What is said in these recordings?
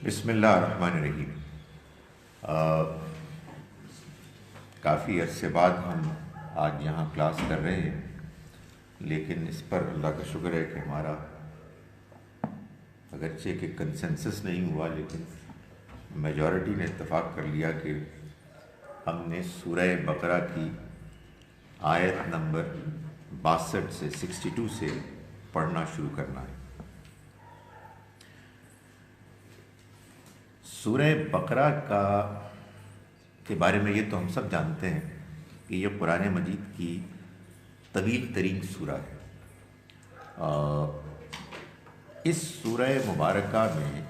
بسم اللہ الرحمن الرحیم۔ کافی عرصے بعد ہم آج یہاں کلاس کر رہے ہیں، لیکن اس پر اللہ کا شکر ہے کہ ہمارا اگرچہ کہ کنسنسس نہیں ہوا، لیکن میجورٹی نے اتفاق کر لیا کہ ہم نے سورہ بقرہ کی آیت نمبر 62 سے 62 سے پڑھنا شروع کرنا ہے۔ سورہ بقرہ کے بارے میں یہ تو ہم سب جانتے ہیں کہ یہ قرآن مجید کی طویل ترین سورہ ہے۔ اس سورہ مبارکہ میں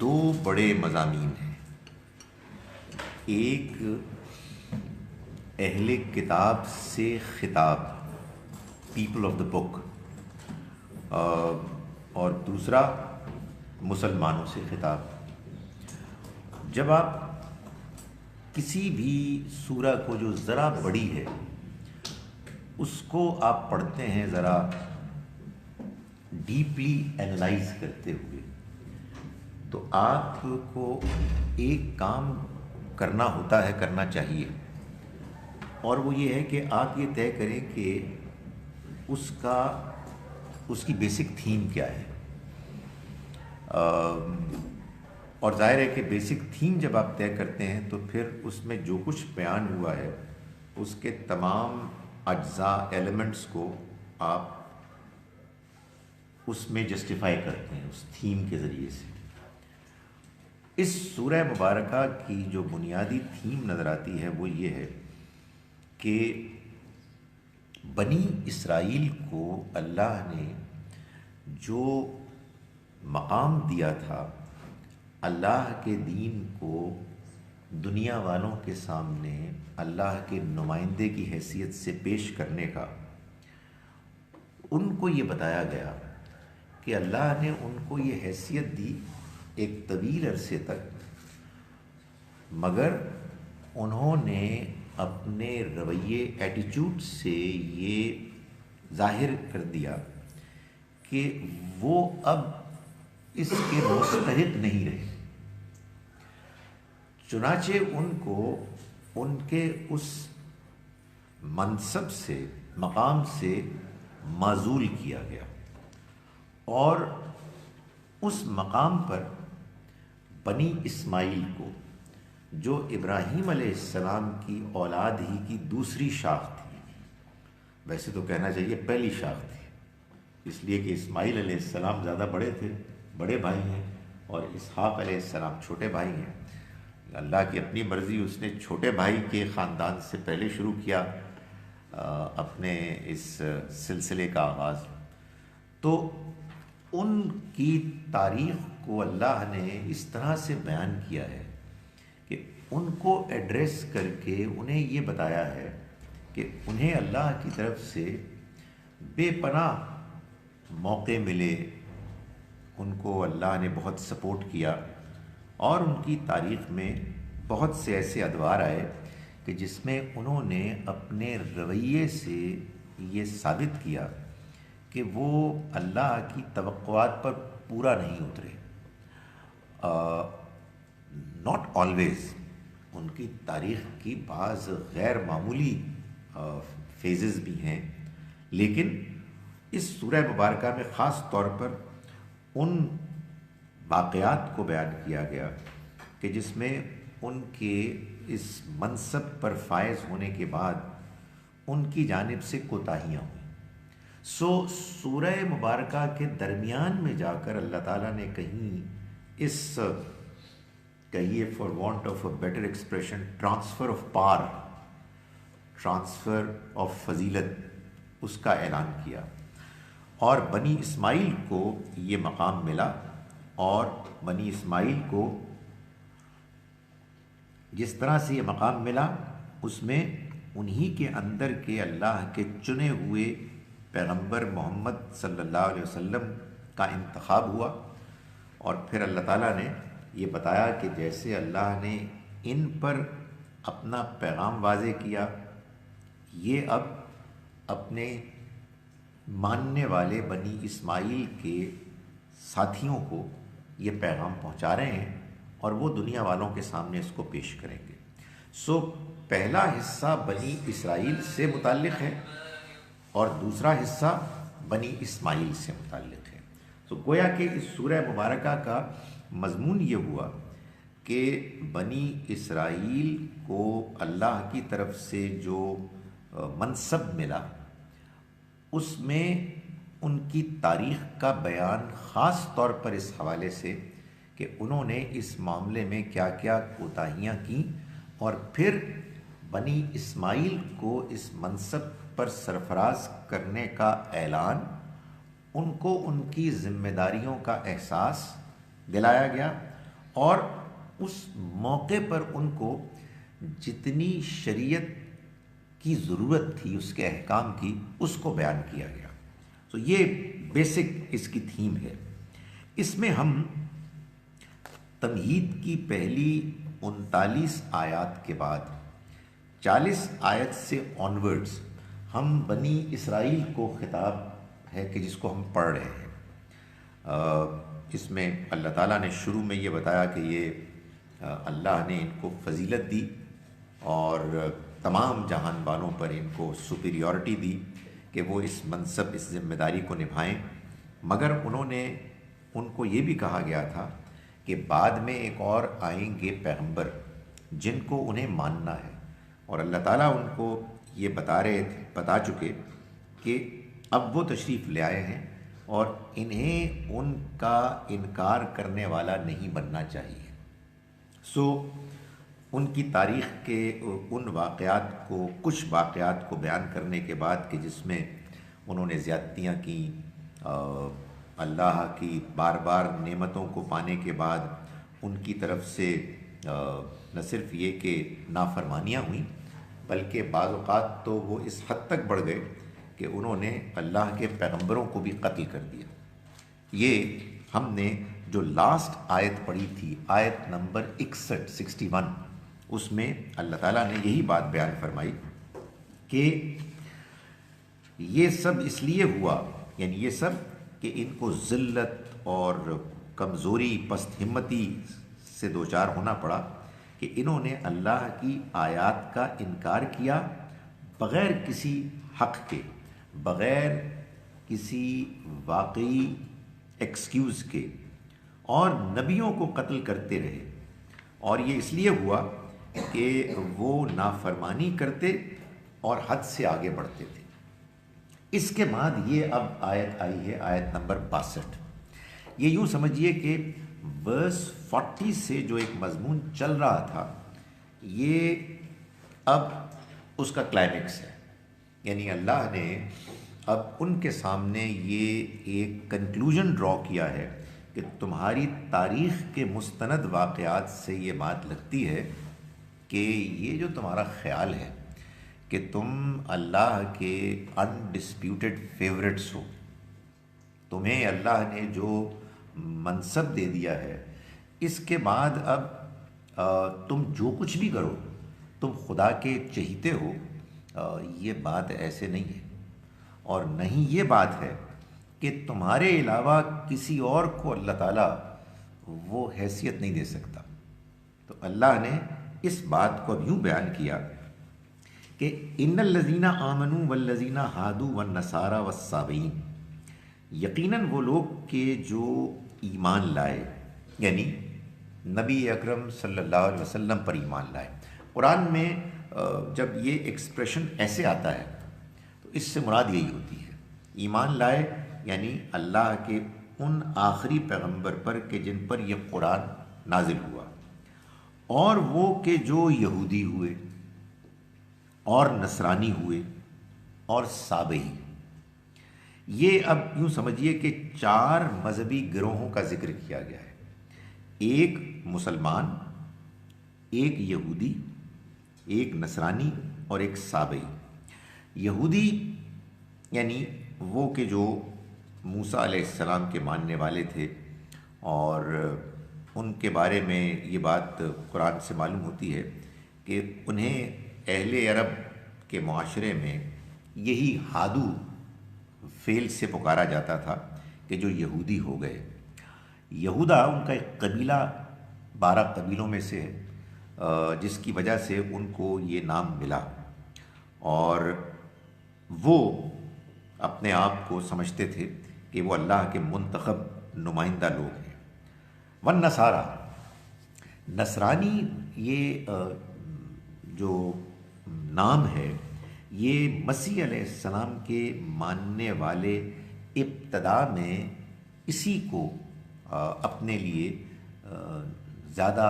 دو بڑے مضامین ہیں۔ ایک اہل کتاب سے خطاب، پیپل آف دا بک، اور دوسرا مسلمانوں سے خطاب۔ جب آپ کسی بھی سورہ کو جو ذرا بڑی ہے اس کو آپ پڑھتے ہیں ذرا ڈیپلی اینالائز کرتے ہوئے، تو آپ کو ایک کام کرنا ہوتا ہے، کرنا چاہیے، اور وہ یہ ہے کہ آپ یہ طے کریں کہ اس کی بیسک تھیم کیا ہے۔ اور ظاہر ہے کہ بیسک تھیم جب آپ طے کرتے ہیں تو پھر اس میں جو کچھ بیان ہوا ہے اس کے تمام اجزاء ایلیمنٹس کو آپ اس میں جسٹیفائی کرتے ہیں اس تھیم کے ذریعے سے۔ اس سورہ مبارکہ کی جو بنیادی تھیم نظر آتی ہے وہ یہ ہے کہ بنی اسرائیل کو اللہ نے جو مقام دیا تھا اللہ کے دین کو دنیا والوں کے سامنے اللہ کے نمائندے کی حیثیت سے پیش کرنے کا، ان کو یہ بتایا گیا کہ اللہ نے ان کو یہ حیثیت دی ایک طویل عرصے تک، مگر انہوں نے اپنے رویے، ایٹیچیوڈ سے یہ ظاہر کر دیا کہ وہ اب اس کے مستحق نہیں رہے۔ چنانچہ ان کو ان کے اس منصب سے، مقام سے معزول کیا گیا، اور اس مقام پر بنی اسماعیل کو، جو ابراہیم علیہ السلام کی اولاد ہی کی دوسری شاخ تھی، ویسے تو کہنا چاہیے پہلی شاخ تھی، اس لیے کہ اسماعیل علیہ السلام زیادہ بڑے تھے، بڑے بھائی ہیں، اور اسحاق علیہ السلام چھوٹے بھائی ہیں۔ اللہ کی اپنی مرضی، اس نے چھوٹے بھائی کے خاندان سے پہلے شروع کیا اپنے اس سلسلے کا آغاز۔ تو ان کی تاریخ کو اللہ نے اس طرح سے بیان کیا ہے کہ ان کو ایڈریس کر کے انہیں یہ بتایا ہے کہ انہیں اللہ کی طرف سے بے پناہ موقع ملے، ان کو اللہ نے بہت سپورٹ کیا، اور ان کی تاریخ میں بہت سے ایسے ادوار آئے کہ جس میں انہوں نے اپنے رویے سے یہ ثابت کیا کہ وہ اللہ کی توقعات پر پورا نہیں اترے۔ ناٹ آلویز، ان کی تاریخ کی بعض غیر معمولی فیزز بھی ہیں، لیکن اس سورہ مبارکہ میں خاص طور پر ان واقعات کو بیان کیا گیا کہ جس میں ان کے اس منصب پر فائز ہونے کے بعد ان کی جانب سے کوتاہیاں ہوئیں۔ سورہ مبارکہ کے درمیان میں جا کر اللہ تعالیٰ نے کہیں اس، کہیے for want of a better expression, transfer of power, transfer of فضیلت، اس کا اعلان کیا، اور بنی اسماعیل کو یہ مقام ملا، اور بنی اسماعیل کو جس طرح سے یہ مقام ملا اس میں انہی کے اندر کے اللہ کے چنے ہوئے پیغمبر محمد صلی اللہ علیہ وسلم کا انتخاب ہوا، اور پھر اللہ تعالیٰ نے یہ بتایا کہ جیسے اللہ نے ان پر اپنا پیغام واضح کیا، یہ اب اپنے ماننے والے بنی اسماعیل کے ساتھیوں کو یہ پیغام پہنچا رہے ہیں اور وہ دنیا والوں کے سامنے اس کو پیش کریں گے۔ سو پہلا حصہ بنی اسرائیل سے متعلق ہے اور دوسرا حصہ بنی اسماعیل سے متعلق ہے۔ تو گویا کہ اس سورہ مبارکہ کا مضمون یہ ہوا کہ بنی اسرائیل کو اللہ کی طرف سے جو منصب ملا اس میں ان کی تاریخ کا بیان خاص طور پر اس حوالے سے کہ انہوں نے اس معاملے میں کیا کیا کوتاہیاں کیں، اور پھر بنی اسماعیل کو اس منصب پر سرفراز کرنے کا اعلان، ان کو ان کی ذمہ داریوں کا احساس دلایا گیا، اور اس موقع پر ان کو جتنی شریعت کی ضرورت تھی اس کے احکام کی اس کو بیان کیا گیا۔ تو یہ بیسک اس کی تھیم ہے۔ اس میں ہم تمہید کی پہلی 39 آیات کے بعد 40 آیت سے آنورڈز ہم بنی اسرائیل کو خطاب ہے کہ جس کو ہم پڑھ رہے ہیں۔ اس میں اللہ تعالیٰ نے شروع میں یہ بتایا کہ یہ اللہ نے ان کو فضیلت دی اور تمام جہان والوں پر ان کو سپیریورٹی دی کہ وہ اس منصب، اس ذمہ داری کو نبھائیں، مگر ان کو یہ بھی کہا گیا تھا کہ بعد میں ایک اور آئیں گے پیغمبر جن کو انہیں ماننا ہے، اور اللہ تعالیٰ ان کو یہ بتا چکے کہ اب وہ تشریف لے آئے ہیں اور انہیں ان کا انکار کرنے والا نہیں بننا چاہیے۔ سو ان کی تاریخ کے ان واقعات کو، کچھ واقعات کو بیان کرنے کے بعد کہ جس میں انہوں نے زیادتیاں کیں، اللہ کی بار بار نعمتوں کو پانے کے بعد ان کی طرف سے نہ صرف یہ کہ نافرمانیاں ہوئیں بلکہ بعض اوقات تو وہ اس حد تک بڑھ گئے کہ انہوں نے اللہ کے پیغمبروں کو بھی قتل کر دیا۔ یہ ہم نے جو لاسٹ آیت پڑھی تھی، آیت نمبر 61 اس میں اللہ تعالیٰ نے یہی بات بیان فرمائی کہ یہ سب اس لیے ہوا، یعنی یہ سب کہ ان کو ذلت اور کمزوری، پست ہمتی سے دوچار ہونا پڑا کہ انہوں نے اللہ کی آیات کا انکار کیا بغیر کسی حق کے، بغیر کسی واقعی ایکسکیوز کے، اور نبیوں کو قتل کرتے رہے، اور یہ اس لیے ہوا کہ وہ نافرمانی کرتے اور حد سے آگے بڑھتے تھے۔ اس کے بعد یہ اب آیت آئی ہے، آیت نمبر 62۔ یہ یوں سمجھیے کہ ورس 40 سے جو ایک مضمون چل رہا تھا یہ اب اس کا کلائمیکس ہے، یعنی اللہ نے اب ان کے سامنے یہ ایک کنکلوژن ڈرا کیا ہے کہ تمہاری تاریخ کے مستند واقعات سے یہ بات لگتی ہے کہ یہ جو تمہارا خیال ہے کہ تم اللہ کے انڈسپیوٹڈ فیورٹس ہو، تمہیں اللہ نے جو منصب دے دیا ہے، اس کے بعد اب تم جو کچھ بھی کرو تم خدا کے چہیتے ہو، یہ بات ایسے نہیں ہے، اور نہیں یہ بات ہے کہ تمہارے علاوہ کسی اور کو اللہ تعالیٰ وہ حیثیت نہیں دے سکتا۔ تو اللہ نے اس بات کو یوں بیان کیا کہ ان الذین آمنوا والذین ہادوا والنصارى والصابئین، یقیناً وہ لوگ کہ جو ایمان لائے، یعنی نبی اکرم صلی اللہ علیہ وسلم پر ایمان لائے۔ قرآن میں جب یہ ایکسپریشن ایسے آتا ہے تو اس سے مراد یہی ہوتی ہے، ایمان لائے یعنی اللہ کے ان آخری پیغمبر پر کہ جن پر یہ قرآن نازل ہوا، اور وہ کہ جو یہودی ہوئے اور نصرانی ہوئے اور سابئی۔ یہ اب یوں سمجھیے کہ 4 مذہبی گروہوں کا ذکر کیا گیا ہے، ایک مسلمان، ایک یہودی، ایک نصرانی اور ایک سابئی۔ یہودی یعنی وہ کہ جو موسیٰ علیہ السلام کے ماننے والے تھے، اور ان کے بارے میں یہ بات قرآن سے معلوم ہوتی ہے کہ انہیں اہل عرب کے معاشرے میں یہی ہادو فعل سے پکارا جاتا تھا کہ جو یہودی ہو گئے۔ یہودا ان کا ایک قبیلہ 12 قبیلوں میں سے ہے، جس کی وجہ سے ان کو یہ نام ملا، اور وہ اپنے آپ کو سمجھتے تھے کہ وہ اللہ کے منتخب نمائندہ لوگ ہیں۔ والنصارہ، نصرانی یہ جو نام ہے یہ مسیح علیہ السلام کے ماننے والے ابتدا میں اسی کو اپنے لیے زیادہ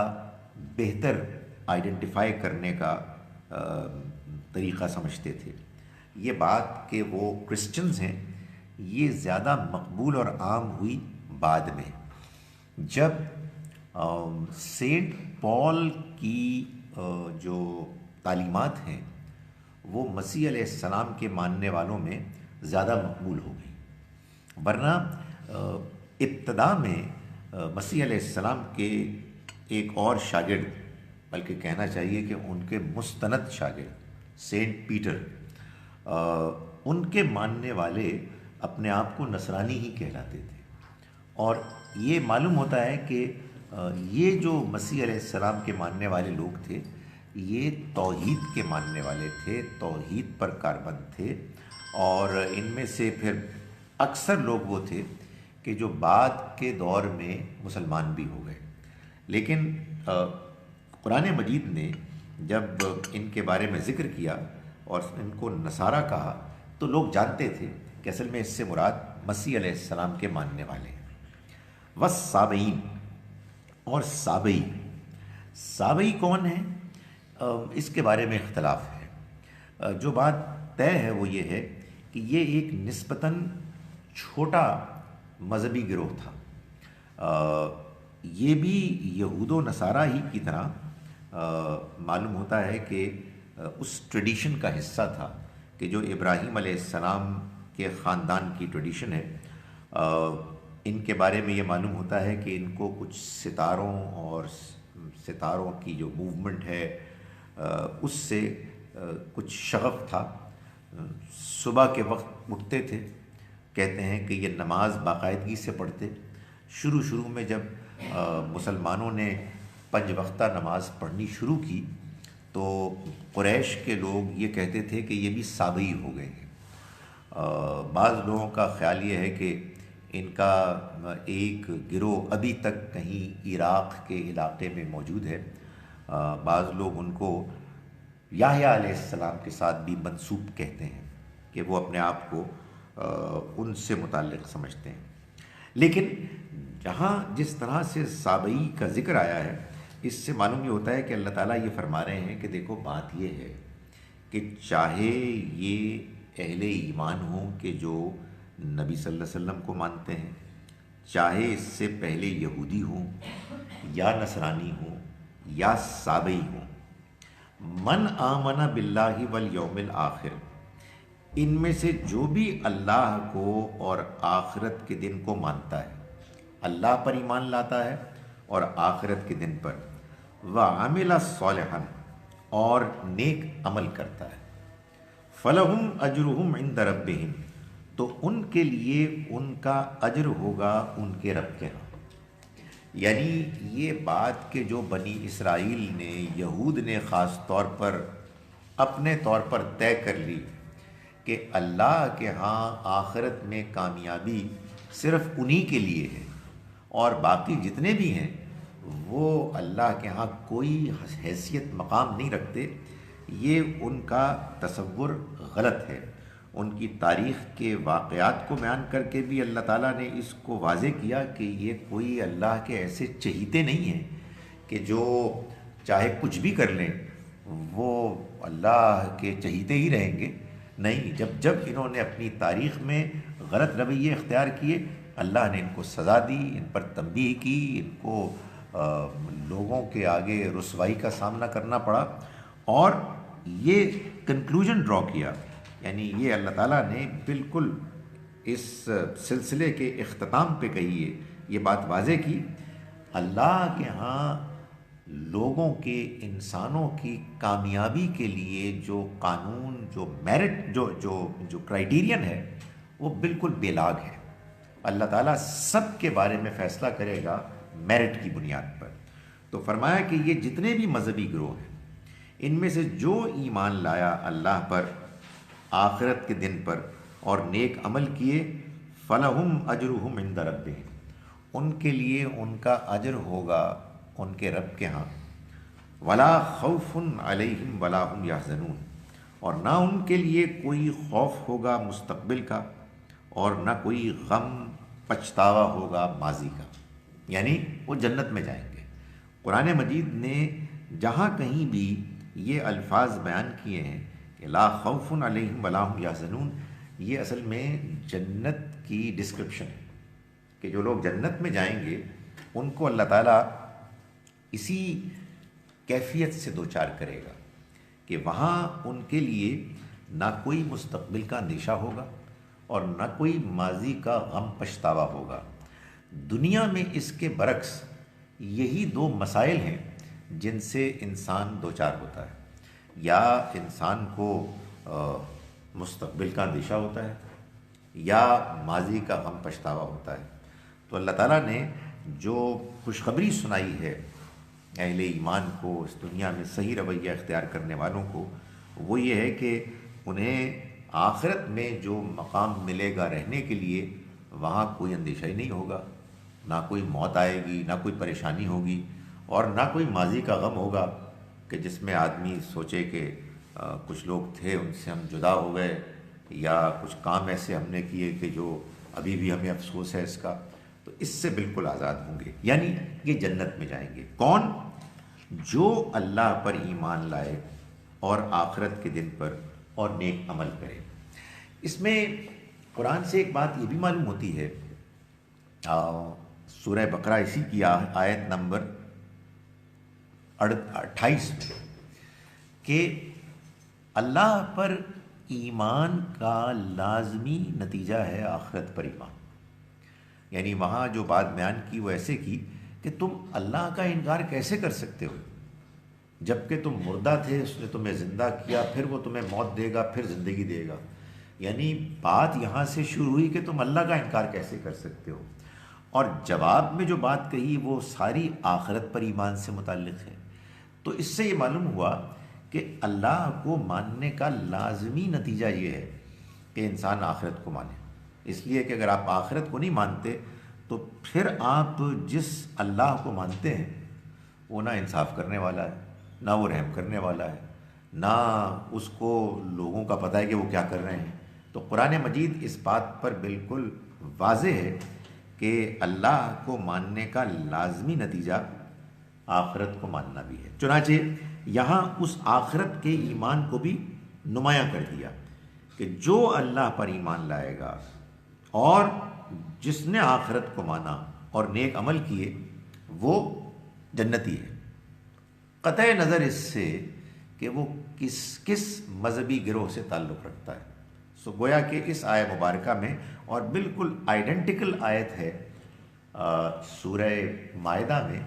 بہتر آئیڈینٹیفائی کرنے کا طریقہ سمجھتے تھے۔ یہ بات کہ وہ کرسچنز ہیں یہ زیادہ مقبول اور عام ہوئی بعد میں، جب سینٹ پال کی جو تعلیمات ہیں وہ مسیح علیہ السلام کے ماننے والوں میں زیادہ مقبول ہو گئی، ورنہ ابتدا میں مسیح علیہ السلام کے ایک اور شاگرد، بلکہ کہنا چاہیے کہ ان کے مستند شاگرد سینٹ پیٹر، ان کے ماننے والے اپنے آپ کو نصرانی ہی کہلاتے تھے، اور یہ معلوم ہوتا ہے کہ یہ جو مسیح علیہ السلام کے ماننے والے لوگ تھے یہ توحید کے ماننے والے تھے، توحید پر کاربند تھے، اور ان میں سے پھر اکثر لوگ وہ تھے کہ جو بعد کے دور میں مسلمان بھی ہو گئے۔ لیکن قرآن مجید نے جب ان کے بارے میں ذکر کیا اور ان کو نصارہ کہا تو لوگ جانتے تھے کہ اصل میں اس سے مراد مسیح علیہ السلام کے ماننے والے ہیں۔ والسابعین، اور سابعی، سابعی کون ہیں اس کے بارے میں اختلاف ہے۔ جو بات طے ہے وہ یہ ہے کہ یہ ایک نسبتاً چھوٹا مذہبی گروہ تھا۔ یہ بھی یہود و نصارہ ہی کی طرح معلوم ہوتا ہے کہ اس ٹریڈیشن کا حصہ تھا کہ جو ابراہیم علیہ السلام کے خاندان کی ٹریڈیشن ہے۔ ان کے بارے میں یہ معلوم ہوتا ہے کہ ان کو کچھ ستاروں اور ستاروں کی جو موومنٹ ہے اس سے کچھ شغف تھا۔ صبح کے وقت اٹھتے تھے، کہتے ہیں کہ یہ نماز باقاعدگی سے پڑھتے۔ شروع میں جب مسلمانوں نے 5 وقتہ نماز پڑھنی شروع کی تو قریش کے لوگ یہ کہتے تھے کہ یہ بھی سابعی ہو گئے ہیں۔ بعض لوگوں کا خیال یہ ہے کہ ان کا ایک گروہ ابھی تک کہیں عراق کے علاقے میں موجود ہے۔ بعض لوگ ان کو یحییٰ علیہ السلام کے ساتھ بھی منسوب کہتے ہیں کہ وہ اپنے آپ کو ان سے متعلق سمجھتے ہیں۔ لیکن جہاں جس طرح سے سابعی کا ذکر آیا ہے اس سے معلوم یہ ہوتا ہے کہ اللہ تعالیٰ یہ فرما رہے ہیں کہ دیکھو بات یہ ہے کہ چاہے یہ اہل ایمان ہوں کہ جو نبی صلی اللہ علیہ وسلم کو مانتے ہیں، چاہے اس سے پہلے یہودی ہوں یا نصرانی ہوں یا سابعی ہوں، من آمن باللہ والیوم الآخر، ان میں سے جو بھی اللہ کو اور آخرت کے دن کو مانتا ہے، اللہ پر ایمان لاتا ہے اور آخرت کے دن پر، وعمل صالحا، اور نیک عمل کرتا ہے، فلہم اجرہم عند ربہم، تو ان کے لیے ان کا اجر ہوگا ان کے رب کے ہاں۔ یعنی یہ بات کہ جو بنی اسرائیل نے، یہود نے خاص طور پر اپنے طور پر طے کر لی کہ اللہ کے ہاں آخرت میں کامیابی صرف انہی کے لیے ہے اور باقی جتنے بھی ہیں وہ اللہ کے ہاں کوئی حیثیت مقام نہیں رکھتے، یہ ان کا تصور غلط ہے۔ ان کی تاریخ کے واقعات کو بیان کر کے بھی اللہ تعالیٰ نے اس کو واضح کیا کہ یہ کوئی اللہ کے ایسے چہیتے نہیں ہیں کہ جو چاہے کچھ بھی کر لیں وہ اللہ کے چہیتے ہی رہیں گے۔ نہیں، جب انہوں نے اپنی تاریخ میں غلط رویے اختیار کیے اللہ نے ان کو سزا دی، ان پر تنبیہ کی، ان کو لوگوں کے آگے رسوائی کا سامنا کرنا پڑا، اور یہ کنکلوژن ڈرا کیا، یعنی یہ اللہ تعالیٰ نے بالکل اس سلسلے کے اختتام پہ کہی ہے، یہ بات واضح کی، اللہ کے ہاں لوگوں کے، انسانوں کی کامیابی کے لیے جو قانون، جو میرٹ، جو کرائیٹیرین ہے وہ بالکل بے لاگ ہے۔ اللہ تعالیٰ سب کے بارے میں فیصلہ کرے گا میرٹ کی بنیاد پر۔ تو فرمایا کہ یہ جتنے بھی مذہبی گروہ ہیں، ان میں سے جو ایمان لایا اللہ پر، آخرت کے دن پر، اور نیک عمل کیے، فلہم اجرہم عند ربہم، ان کے لیے ان کا اجر ہوگا ان کے رب کے ہاں، ولا خوف علیہم ولا ہم یحزنون، اور نہ ان کے لیے کوئی خوف ہوگا مستقبل کا، اور نہ کوئی غم پچھتاوا ہوگا ماضی کا، یعنی وہ جنت میں جائیں گے۔ قرآن مجید نے جہاں کہیں بھی یہ الفاظ بیان کیے ہیں کہ لا خوف علیہم ولا ہم یحزنون، یہ اصل میں جنت کی ڈسکرپشن ہے کہ جو لوگ جنت میں جائیں گے ان کو اللہ تعالیٰ اسی کیفیت سے دوچار کرے گا کہ وہاں ان کے لیے نہ کوئی مستقبل کا اندیشہ ہوگا اور نہ کوئی ماضی کا غم پچھتاوا ہوگا۔ دنیا میں اس کے برعکس یہی دو مسائل ہیں جن سے انسان دوچار ہوتا ہے، یا انسان کو مستقبل کا اندیشہ ہوتا ہے یا ماضی کا غم پچھتاوا ہوتا ہے۔ تو اللہ تعالیٰ نے جو خوشخبری سنائی ہے اہل ایمان کو، اس دنیا میں صحیح رویہ اختیار کرنے والوں کو، وہ یہ ہے کہ انہیں آخرت میں جو مقام ملے گا رہنے کے لیے، وہاں کوئی اندیشہ ہی نہیں ہوگا، نہ کوئی موت آئے گی، نہ کوئی پریشانی ہوگی، اور نہ کوئی ماضی کا غم ہوگا کہ جس میں آدمی سوچے کہ کچھ لوگ تھے ان سے ہم جدا ہو گئے، یا کچھ کام ایسے ہم نے کیے کہ جو ابھی بھی ہمیں افسوس ہے اس کا۔ تو اس سے بالکل آزاد ہوں گے، یعنی یہ جنت میں جائیں گے۔ کون؟ جو اللہ پر ایمان لائے اور آخرت کے دن پر اور نیک عمل کرے۔ اس میں قرآن سے ایک بات یہ بھی معلوم ہوتی ہے، سورہ بقرہ اسی کی آیت نمبر 28 میں، کہ اللہ پر ایمان کا لازمی نتیجہ ہے آخرت پر ایمان۔ یعنی وہاں جو بات بیان کی وہ ایسے کی کہ تم اللہ کا انکار کیسے کر سکتے ہو، جب کہ تم مردہ تھے اس نے تمہیں زندہ کیا، پھر وہ تمہیں موت دے گا، پھر زندگی دے گا۔ یعنی بات یہاں سے شروع ہوئی کہ تم اللہ کا انکار کیسے کر سکتے ہو، اور جواب میں جو بات کہی وہ ساری آخرت پر ایمان سے متعلق ہے۔ تو اس سے یہ معلوم ہوا کہ اللہ کو ماننے کا لازمی نتیجہ یہ ہے کہ انسان آخرت کو مانے، اس لیے کہ اگر آپ آخرت کو نہیں مانتے تو پھر آپ جس اللہ کو مانتے ہیں وہ نہ انصاف کرنے والا ہے، نہ وہ رحم کرنے والا ہے، نہ اس کو لوگوں کا پتہ ہے کہ وہ کیا کر رہے ہیں۔ تو قرآن مجید اس بات پر بالکل واضح ہے کہ اللہ کو ماننے کا لازمی نتیجہ آخرت کو ماننا بھی ہے۔ چنانچہ یہاں اس آخرت کے ایمان کو بھی نمایاں کر دیا کہ جو اللہ پر ایمان لائے گا اور جس نے آخرت کو مانا اور نیک عمل کیے وہ جنتی ہے، قطع نظر اس سے کہ وہ کس کس مذہبی گروہ سے تعلق رکھتا ہے۔ سو گویا کہ اس آیہ مبارکہ میں، اور بالکل آئیڈینٹیکل آیت ہے سورہ مائدہ میں،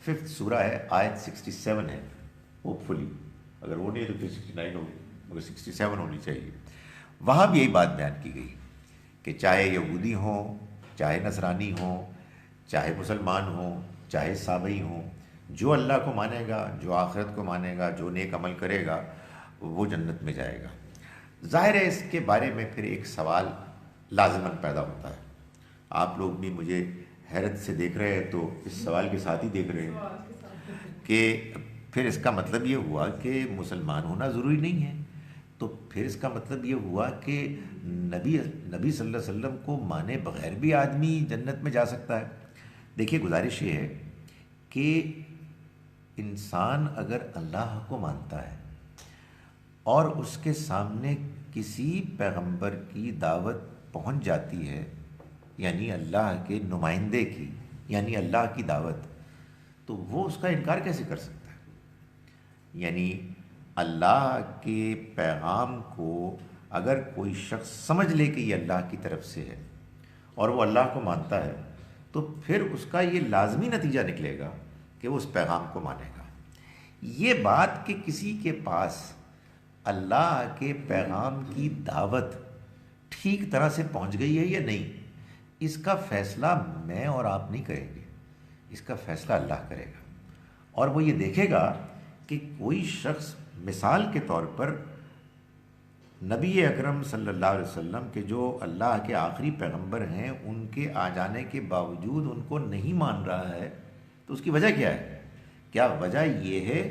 5th سورہ ہے، آیت 67 ہے، ہوپ فلی، اگر وہ نہیں تو پھر 69 ہوگی، مگر 67 ہونی چاہیے۔ وہاں بھی یہی بات بیان کی گئی کہ چاہے یہودی ہوں، چاہے نصرانی ہوں، چاہے مسلمان ہوں، چاہے سابئی ہوں، جو اللہ کو مانے گا، جو آخرت کو مانے گا، جو نیک عمل کرے گا وہ جنت میں جائے گا۔ ظاہر ہے اس کے بارے میں پھر ایک سوال لازماً پیدا ہوتا ہے، آپ لوگ بھی مجھے حیرت سے دیکھ رہے ہیں تو اس سوال کے ساتھ ہی دیکھ رہے ہیں کہ پھر اس کا مطلب یہ ہوا کہ مسلمان ہونا ضروری نہیں ہے، تو پھر اس کا مطلب یہ ہوا کہ نبی صلی اللہ علیہ وسلم کو مانے بغیر بھی آدمی جنت میں جا سکتا ہے۔ دیکھیے گزارش یہ ہے کہ انسان اگر اللہ کو مانتا ہے اور اس کے سامنے کسی پیغمبر کی دعوت پہنچ جاتی ہے، یعنی اللہ کے نمائندے کی، یعنی اللہ کی دعوت، تو وہ اس کا انکار کیسے کر سکتا ہے؟ یعنی اللہ کے پیغام کو اگر کوئی شخص سمجھ لے کہ یہ اللہ کی طرف سے ہے اور وہ اللہ کو مانتا ہے، تو پھر اس کا یہ لازمی نتیجہ نکلے گا کہ وہ اس پیغام کو مانے گا۔ یہ بات کہ کسی کے پاس اللہ کے پیغام کی دعوت ٹھیک طرح سے پہنچ گئی ہے یا نہیں، اس کا فیصلہ میں اور آپ نہیں کریں گے، اس کا فیصلہ اللہ کرے گا، اور وہ یہ دیکھے گا کہ کوئی شخص مثال کے طور پر نبی اکرم صلی اللہ علیہ وسلم کے جو اللہ کے آخری پیغمبر ہیں ان کے آ جانے کے باوجود ان کو نہیں مان رہا ہے، تو اس کی وجہ کیا ہے؟ کیا وجہ یہ ہے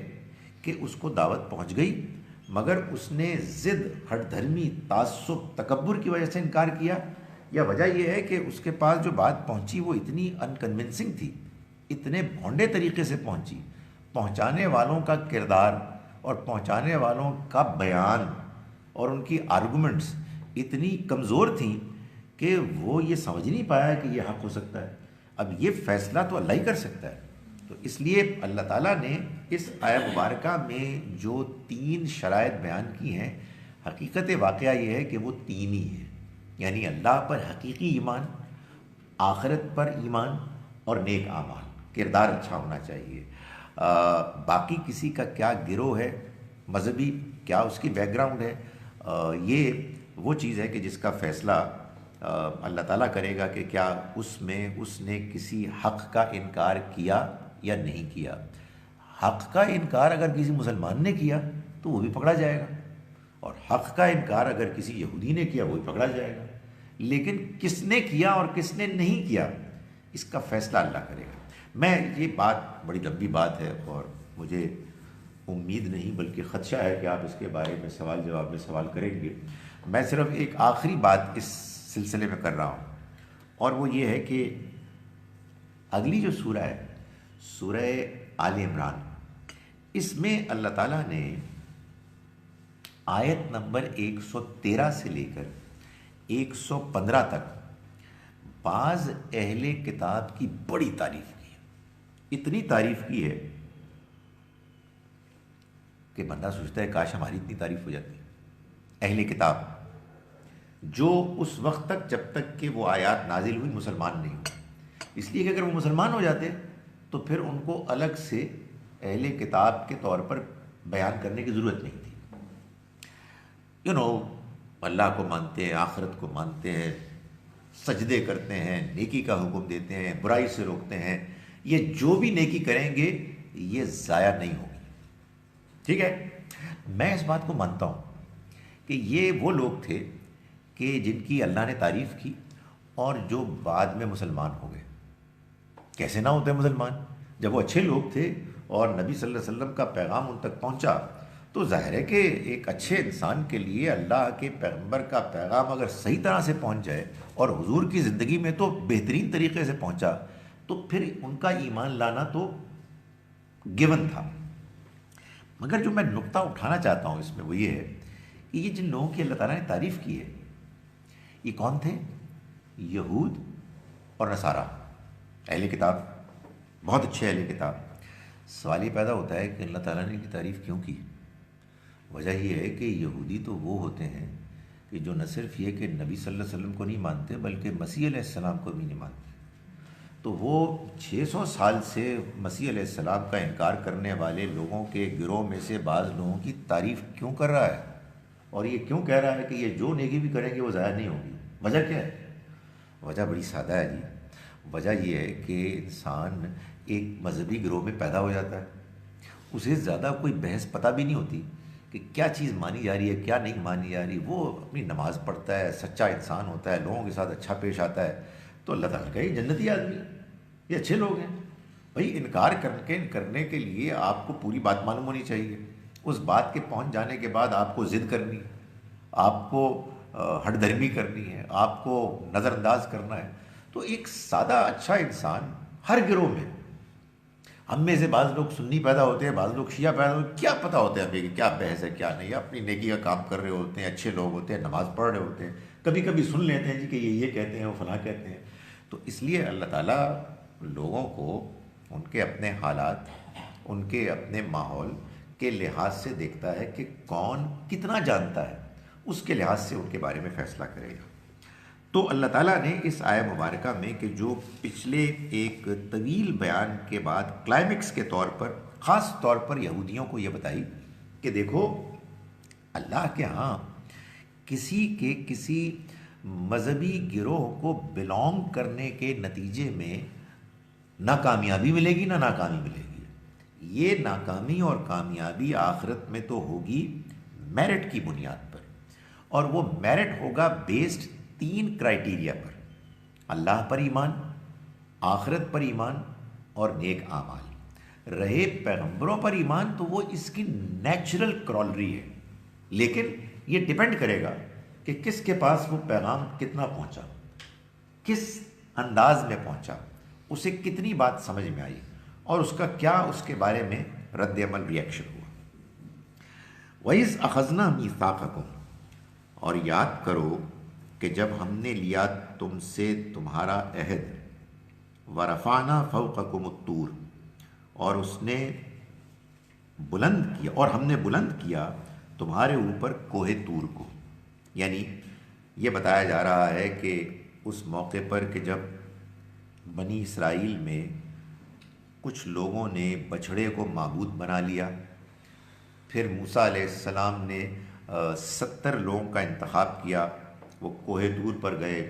کہ اس کو دعوت پہنچ گئی مگر اس نے ضد، ہٹ دھرمی، تعصب، تکبر کی وجہ سے انکار کیا، یا وجہ یہ ہے کہ اس کے پاس جو بات پہنچی وہ اتنی انکنونسنگ تھی، اتنے بھونڈے طریقے سے پہنچی، پہنچانے والوں کا کردار اور پہنچانے والوں کا بیان اور ان کی آرگومنٹس اتنی کمزور تھیں کہ وہ یہ سمجھ نہیں پایا کہ یہ حق ہو سکتا ہے۔ اب یہ فیصلہ تو اللہ ہی کر سکتا ہے، تو اس لیے اللہ تعالیٰ نے اس آیہ مبارکہ میں جو 3 شرائط بیان کی ہیں، حقیقت واقعہ یہ ہے کہ وہ 3 ہی ہیں، یعنی اللہ پر حقیقی ایمان، آخرت پر ایمان، اور نیک اعمال، کردار اچھا ہونا چاہیے۔ باقی کسی کا کیا گروہ ہے مذہبی، کیا اس کی بیک گراؤنڈ ہے، یہ وہ چیز ہے کہ جس کا فیصلہ اللہ تعالیٰ کرے گا کہ کیا اس نے کسی حق کا انکار کیا یا نہیں کیا۔ حق کا انکار اگر کسی مسلمان نے کیا تو وہ بھی پکڑا جائے گا، اور حق کا انکار اگر کسی یہودی نے کیا وہ بھی پکڑا جائے گا، لیکن کس نے کیا اور کس نے نہیں کیا اس کا فیصلہ اللہ کرے گا۔ میں یہ بات بڑی لمبی بات ہے اور مجھے امید نہیں بلکہ خدشہ ہے کہ آپ اس کے بارے میں سوال جواب میں سوال کریں گے۔ میں صرف ایک آخری بات اس سلسلے میں کر رہا ہوں، اور وہ یہ ہے کہ اگلی جو سورہ ہے، سورہ آل عمران، اس میں اللہ تعالیٰ نے آیت نمبر 113 سے لے کر 115 تک بعض اہل کتاب کی بڑی تعریف کی ہے، اتنی تعریف کی ہے کہ بندہ سوچتا ہے کاش ہماری اتنی تعریف ہو جاتی۔ اہل کتاب جو اس وقت تک جب تک کہ وہ آیات نازل ہوئی مسلمان نہیں ہوئے، اس لیے کہ اگر وہ مسلمان ہو جاتے تو پھر ان کو الگ سے اہل کتاب کے طور پر بیان کرنے کی ضرورت نہیں تھی۔ اللہ کو مانتے ہیں، آخرت کو مانتے ہیں، سجدے کرتے ہیں، نیکی کا حکم دیتے ہیں، برائی سے روکتے ہیں، یہ جو بھی نیکی کریں گے یہ ضائع نہیں ہوگی۔ ٹھیک ہے، میں اس بات کو مانتا ہوں کہ یہ وہ لوگ تھے کہ جن کی اللہ نے تعریف کی اور جو بعد میں مسلمان ہو گئے۔ کیسے نہ ہوتے مسلمان جب وہ اچھے لوگ تھے اور نبی صلی اللہ علیہ وسلم کا پیغام ان تک پہنچا، تو ظاہر ہے کہ ایک اچھے انسان کے لیے اللہ کے پیغمبر کا پیغام اگر صحیح طرح سے پہنچ جائے اور حضور کی زندگی میں تو بہترین طریقے سے پہنچا، تو پھر ان کا ایمان لانا تو گیون تھا۔ مگر جو میں نقطہ اٹھانا چاہتا ہوں اس میں وہ یہ ہے کہ یہ جن لوگوں کی اللہ تعالیٰ نے تعریف کی ہے یہ کون تھے؟ یہود اور نصارہ، اہل کتاب، بہت اچھے اہل کتاب۔ سوال یہ پیدا ہوتا ہے کہ اللہ تعالیٰ نے ان کی تعریف کیوں کی؟ وجہ یہ ہے کہ یہودی تو وہ ہوتے ہیں کہ جو نہ صرف یہ کہ نبی صلی اللہ علیہ وسلم کو نہیں مانتے بلکہ مسیح علیہ السلام کو بھی نہیں مانتے، تو وہ 600 سال سے مسیح علیہ السلام کا انکار کرنے والے لوگوں کے گروہ میں سے بعض لوگوں کی تعریف کیوں کر رہا ہے، اور یہ کیوں کہہ رہا ہے کہ یہ جو نیکی بھی کریں گے وہ ضائع نہیں ہوگی؟ وجہ کیا ہے؟ وجہ بڑی سادہ ہے جی۔ وجہ یہ ہے کہ انسان ایک مذہبی گروہ میں پیدا ہو جاتا ہے، اسے زیادہ کوئی بحث پتہ بھی نہیں ہوتی کہ کیا چیز مانی جا رہی ہے کیا نہیں مانی جا رہی، وہ اپنی نماز پڑھتا ہے، سچا انسان ہوتا ہے، لوگوں کے ساتھ اچھا پیش آتا ہے، تو اللہ تعالیٰ کا یہ جنتی آدمی، یہ اچھے لوگ ہیں۔ بھائی انکار کرنے کے لیے آپ کو پوری بات معلوم ہونی چاہیے، اس بات کے پہنچ جانے کے بعد آپ کو ضد کرنی ہے، آپ کو ہٹ دھرمی کرنی ہے، آپ کو نظر انداز کرنا ہے، تو ایک سادہ اچھا انسان ہر گروہ میں، ہم میں سے بعض لوگ سنی پیدا ہوتے ہیں، بعض لوگ شیعہ پیدا ہوتے ہیں، کیا پتہ ہوتا ہے ہمیں کہ کیا بحث ہے کیا نہیں، اپنی نیکی کا کام کر رہے ہوتے ہیں، اچھے لوگ ہوتے ہیں، نماز پڑھ رہے ہوتے ہیں، کبھی کبھی سن لیتے ہیں جی کہ یہ کہتے ہیں وہ فلاں کہتے ہیں۔ تو اس لیے اللہ تعالیٰ لوگوں کو ان کے اپنے حالات، ان کے اپنے ماحول کے لحاظ سے دیکھتا ہے کہ کون کتنا جانتا ہے، اس کے لحاظ سے ان کے بارے میں فیصلہ کرے گا۔ تو اللہ تعالیٰ نے اس آیہ مبارکہ میں کہ جو پچھلے ایک طویل بیان کے بعد کلائمیکس کے طور پر خاص طور پر یہودیوں کو یہ بتائی کہ دیکھو اللہ کے ہاں کسی مذہبی گروہ کو بلونگ کرنے کے نتیجے میں نہ کامیابی ملے گی نہ ناکامی ملے گی. یہ ناکامی اور کامیابی آخرت میں تو ہوگی میرٹ کی بنیاد پر، اور وہ میرٹ ہوگا بیسڈ 3 کرائٹیریا پر: اللہ پر ایمان، آخرت پر ایمان اور نیک اعمال. رہے پیغمبروں پر ایمان تو وہ اس کی نیچرل کرالری ہے، لیکن یہ ڈپینڈ کرے گا کہ کس کے پاس وہ پیغام کتنا پہنچا، کس انداز میں پہنچا، اسے کتنی بات سمجھ میں آئی، اور اس کا کیا اس کے بارے میں رد عمل ریئیکشن ہوا. وَإِذْ أَخَذْنَا مِيثَاقَكُمْ، اور یاد کرو کہ جب ہم نے لیا تم سے تمہارا عہد، وَرَفَعْنَا فَوْقَكُمُ الطُّورَ، اور اس نے بلند کیا، اور ہم نے بلند کیا تمہارے اوپر کوہ طور کو. یعنی یہ بتایا جا رہا ہے کہ اس موقع پر کہ جب بنی اسرائیل میں کچھ لوگوں نے بچھڑے کو معبود بنا لیا، پھر موسیٰ علیہ السلام نے 70 لوگوں کا انتخاب کیا، وہ کوہ طور پر گئے.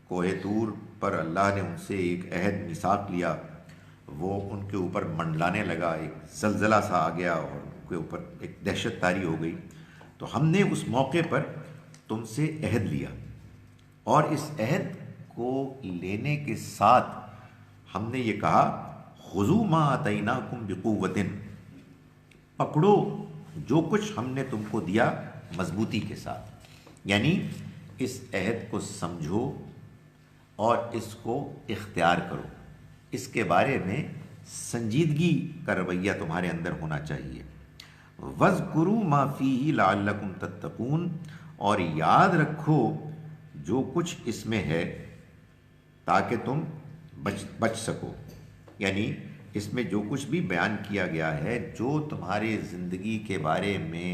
کوہ طور پر اللہ نے ان سے ایک عہد میثاق لیا، وہ ان کے اوپر منڈلانے لگا، ایک زلزلہ سا آ گیا اور ان کے اوپر ایک دہشت طاری ہو گئی. تو ہم نے اس موقع پر تم سے عہد لیا، اور اس عہد کو لینے کے ساتھ ہم نے یہ کہا: خذوا ما آتیناکم بقوۃ، پکڑو جو کچھ ہم نے تم کو دیا مضبوطی کے ساتھ. یعنی اس عہد کو سمجھو اور اس کو اختیار کرو، اس کے بارے میں سنجیدگی کا رویہ تمہارے اندر ہونا چاہیے. وَاذْكُرُوا مَا فِيهِ لَعَلَّكُمْ تَتَّقُونَ، اور یاد رکھو جو کچھ اس میں ہے تاکہ تم بچ سکو. یعنی اس میں جو کچھ بھی بیان کیا گیا ہے، جو تمہارے زندگی کے بارے میں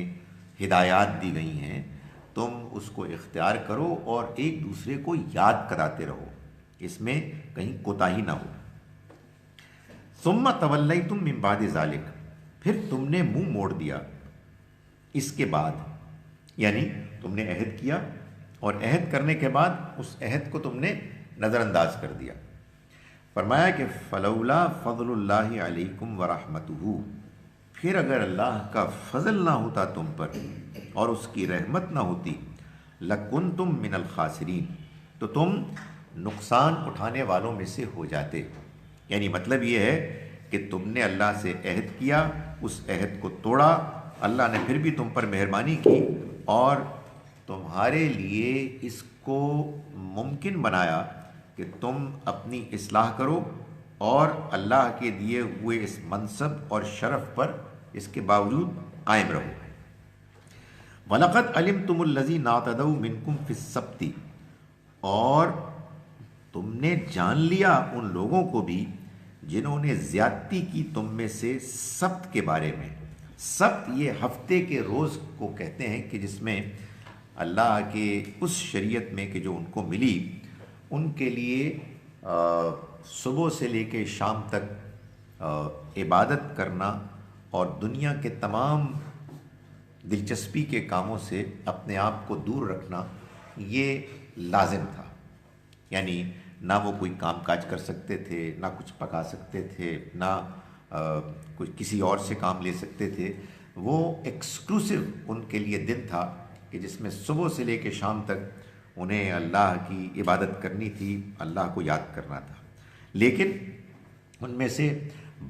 ہدایات دی گئی ہیں، تم اس کو اختیار کرو اور ایک دوسرے کو یاد کراتے رہو، اس میں کہیں کوتاہی نہ ہو. ثم تولیتم من بعد ذلک، پھر تم نے منہ موڑ دیا اس کے بعد. یعنی تم نے عہد کیا اور عہد کرنے کے بعد اس عہد کو تم نے نظر انداز کر دیا. فرمایا کہ فلولا فضل اللہ علیکم ورحمتہ، پھر اگر اللہ کا فضل نہ ہوتا تم پر اور اس کی رحمت نہ ہوتی، لکنتم من الخاسرین، تو تم نقصان اٹھانے والوں میں سے ہو جاتے. یعنی مطلب یہ ہے کہ تم نے اللہ سے عہد کیا، اس عہد کو توڑا، اللہ نے پھر بھی تم پر مہربانی کی اور تمہارے لیے اس کو ممکن بنایا کہ تم اپنی اصلاح کرو اور اللہ کے دیے ہوئے اس منصب اور شرف پر اس کے باوجود قائم رہو. وَلَقَدْ عَلِمْتُمُ الَّذِينَ اعْتَدَوْا مِنْكُمْ فِي السَّبْتِ، اور تم نے جان لیا ان لوگوں کو بھی جنہوں نے زیادتی کی تم میں سے سبت کے بارے میں. سبت یہ ہفتے کے روز کو کہتے ہیں کہ جس میں اللہ کے اس شریعت میں کہ جو ان کو ملی، ان کے لیے صبح سے لے کے شام تک عبادت کرنا اور دنیا کے تمام دلچسپی کے کاموں سے اپنے آپ کو دور رکھنا یہ لازم تھا. یعنی نہ وہ کوئی کام کاج کر سکتے تھے، نہ کچھ پکا سکتے تھے، نہ کوئی کسی اور سے کام لے سکتے تھے. وہ ایکسکلوسیو ان کے لیے دن تھا کہ جس میں صبح سے لے کے شام تک انہیں اللہ کی عبادت کرنی تھی، اللہ کو یاد کرنا تھا. لیکن ان میں سے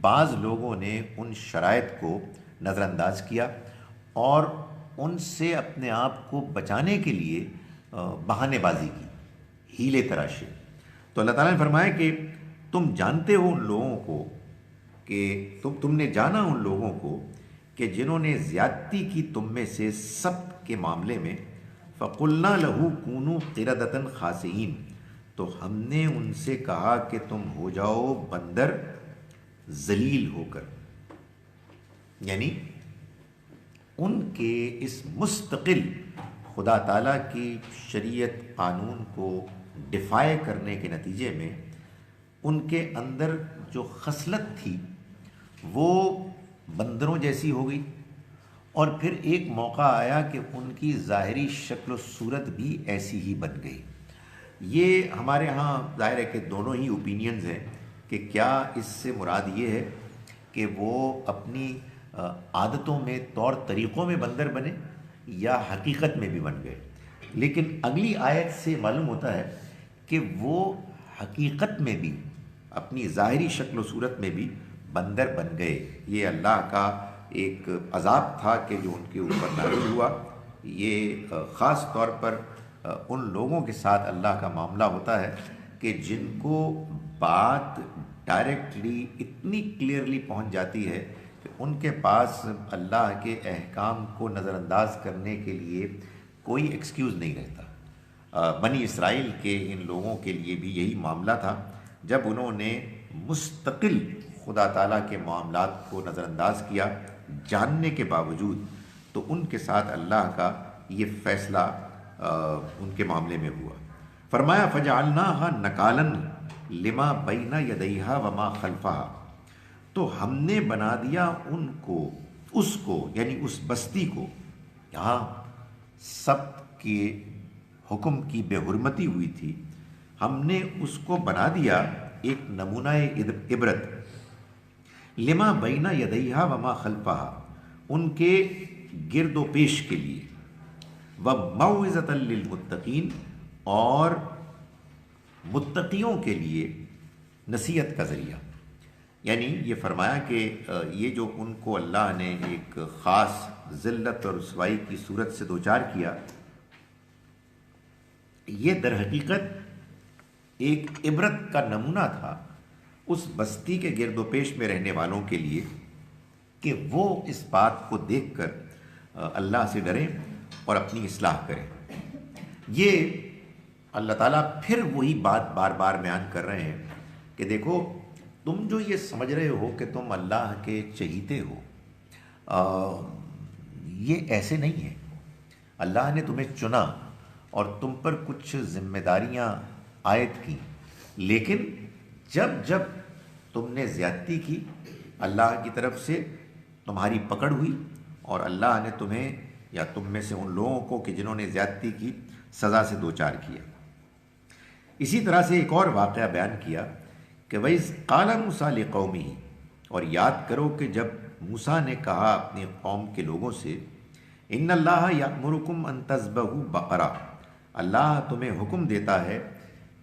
بعض لوگوں نے ان شرائط کو نظر انداز کیا اور ان سے اپنے آپ کو بچانے کے لیے بہانے بازی کی، ہیلے تراشے. تو اللہ تعالیٰ نے فرمایا کہ تم جانتے ہو ان لوگوں کو کہ تم نے جانا ان لوگوں کو کہ جنہوں نے زیادتی کی تم میں سے سبت کے معاملے میں. فَقُلْنَا لَهُ كُونُوا قِرَدَةً خَاسِئِينَ، تو ہم نے ان سے کہا کہ تم ہو جاؤ بندر ذلیل ہو کر. یعنی ان کے اس مستقل خدا تعالیٰ کی شریعت قانون کو ڈیفائی کرنے کے نتیجے میں ان کے اندر جو خصلت تھی وہ بندروں جیسی ہو گئی. اور پھر ایک موقع آیا کہ ان کی ظاہری شکل و صورت بھی ایسی ہی بن گئی. یہ ہمارے ہاں ظاہر ہے کہ دونوں ہی اوپینینز ہیں کہ کیا اس سے مراد یہ ہے کہ وہ اپنی عادتوں میں طور طریقوں میں بندر بنے یا حقیقت میں بھی بن گئے. لیکن اگلی آیت سے معلوم ہوتا ہے کہ وہ حقیقت میں بھی اپنی ظاہری شکل و صورت میں بھی بندر بن گئے. یہ اللہ کا ایک عذاب تھا کہ جو ان کے اوپر نازل ہوا. یہ خاص طور پر ان لوگوں کے ساتھ اللہ کا معاملہ ہوتا ہے کہ جن کو بات ڈائریکٹلی اتنی کلیئرلی پہنچ جاتی ہے کہ ان کے پاس اللہ کے احکام کو نظر انداز کرنے کے لیے کوئی ایکسکیوز نہیں رہتا. بنی اسرائیل کے ان لوگوں کے لیے بھی یہی معاملہ تھا. جب انہوں نے مستقل خدا تعالیٰ کے معاملات کو نظر انداز کیا جاننے کے باوجود، تو ان کے ساتھ اللہ کا یہ فیصلہ ان کے معاملے میں ہوا. فرمایا فجعلناها نکالا لما بین یدیہا وما خلفہا، تو ہم نے بنا دیا ان کو، اس کو یعنی اس بستی کو. یہاں سب کے حکم کی بے حرمتی ہوئی تھی، ہم نے اس کو بنا دیا ایک نمونہ عبرت. لما بین یدیہا وما خلفہا، ان کے گرد و پیش کے لیے، وموعظۃ للمتقین، اور متقیوں کے لیے نصیحت کا ذریعہ. یعنی یہ فرمایا کہ یہ جو ان کو اللہ نے ایک خاص ذلت اور رسوائی کی صورت سے دوچار کیا، یہ در حقیقت ایک عبرت کا نمونہ تھا اس بستی کے گرد و پیش میں رہنے والوں کے لیے کہ وہ اس بات کو دیکھ کر اللہ سے ڈریں اور اپنی اصلاح کریں. یہ اللہ تعالیٰ پھر وہی بات بار بار بیان کر رہے ہیں کہ دیکھو، تم جو یہ سمجھ رہے ہو کہ تم اللہ کے چہیتے ہو، یہ ایسے نہیں ہے. اللہ نے تمہیں چنا اور تم پر کچھ ذمہ داریاں عائد کی، لیکن جب جب تم نے زیادتی کی، اللہ کی طرف سے تمہاری پکڑ ہوئی اور اللہ نے تمہیں یا تم میں سے ان لوگوں کو کہ جنہوں نے زیادتی کی سزا سے دوچار کیا. اسی طرح سے ایک اور واقعہ بیان کیا کہ وَإِذْ قَالَ مُوسَىٰ لِقَوْمِهِ، اور یاد کرو کہ جب موسیٰ نے کہا اپنی قوم کے لوگوں سے، إِنَّ اللَّهَ يَأْمُرُكُمْ أَن تَذْبَحُوا بَقَرَةً، اللہ تمہیں حکم دیتا ہے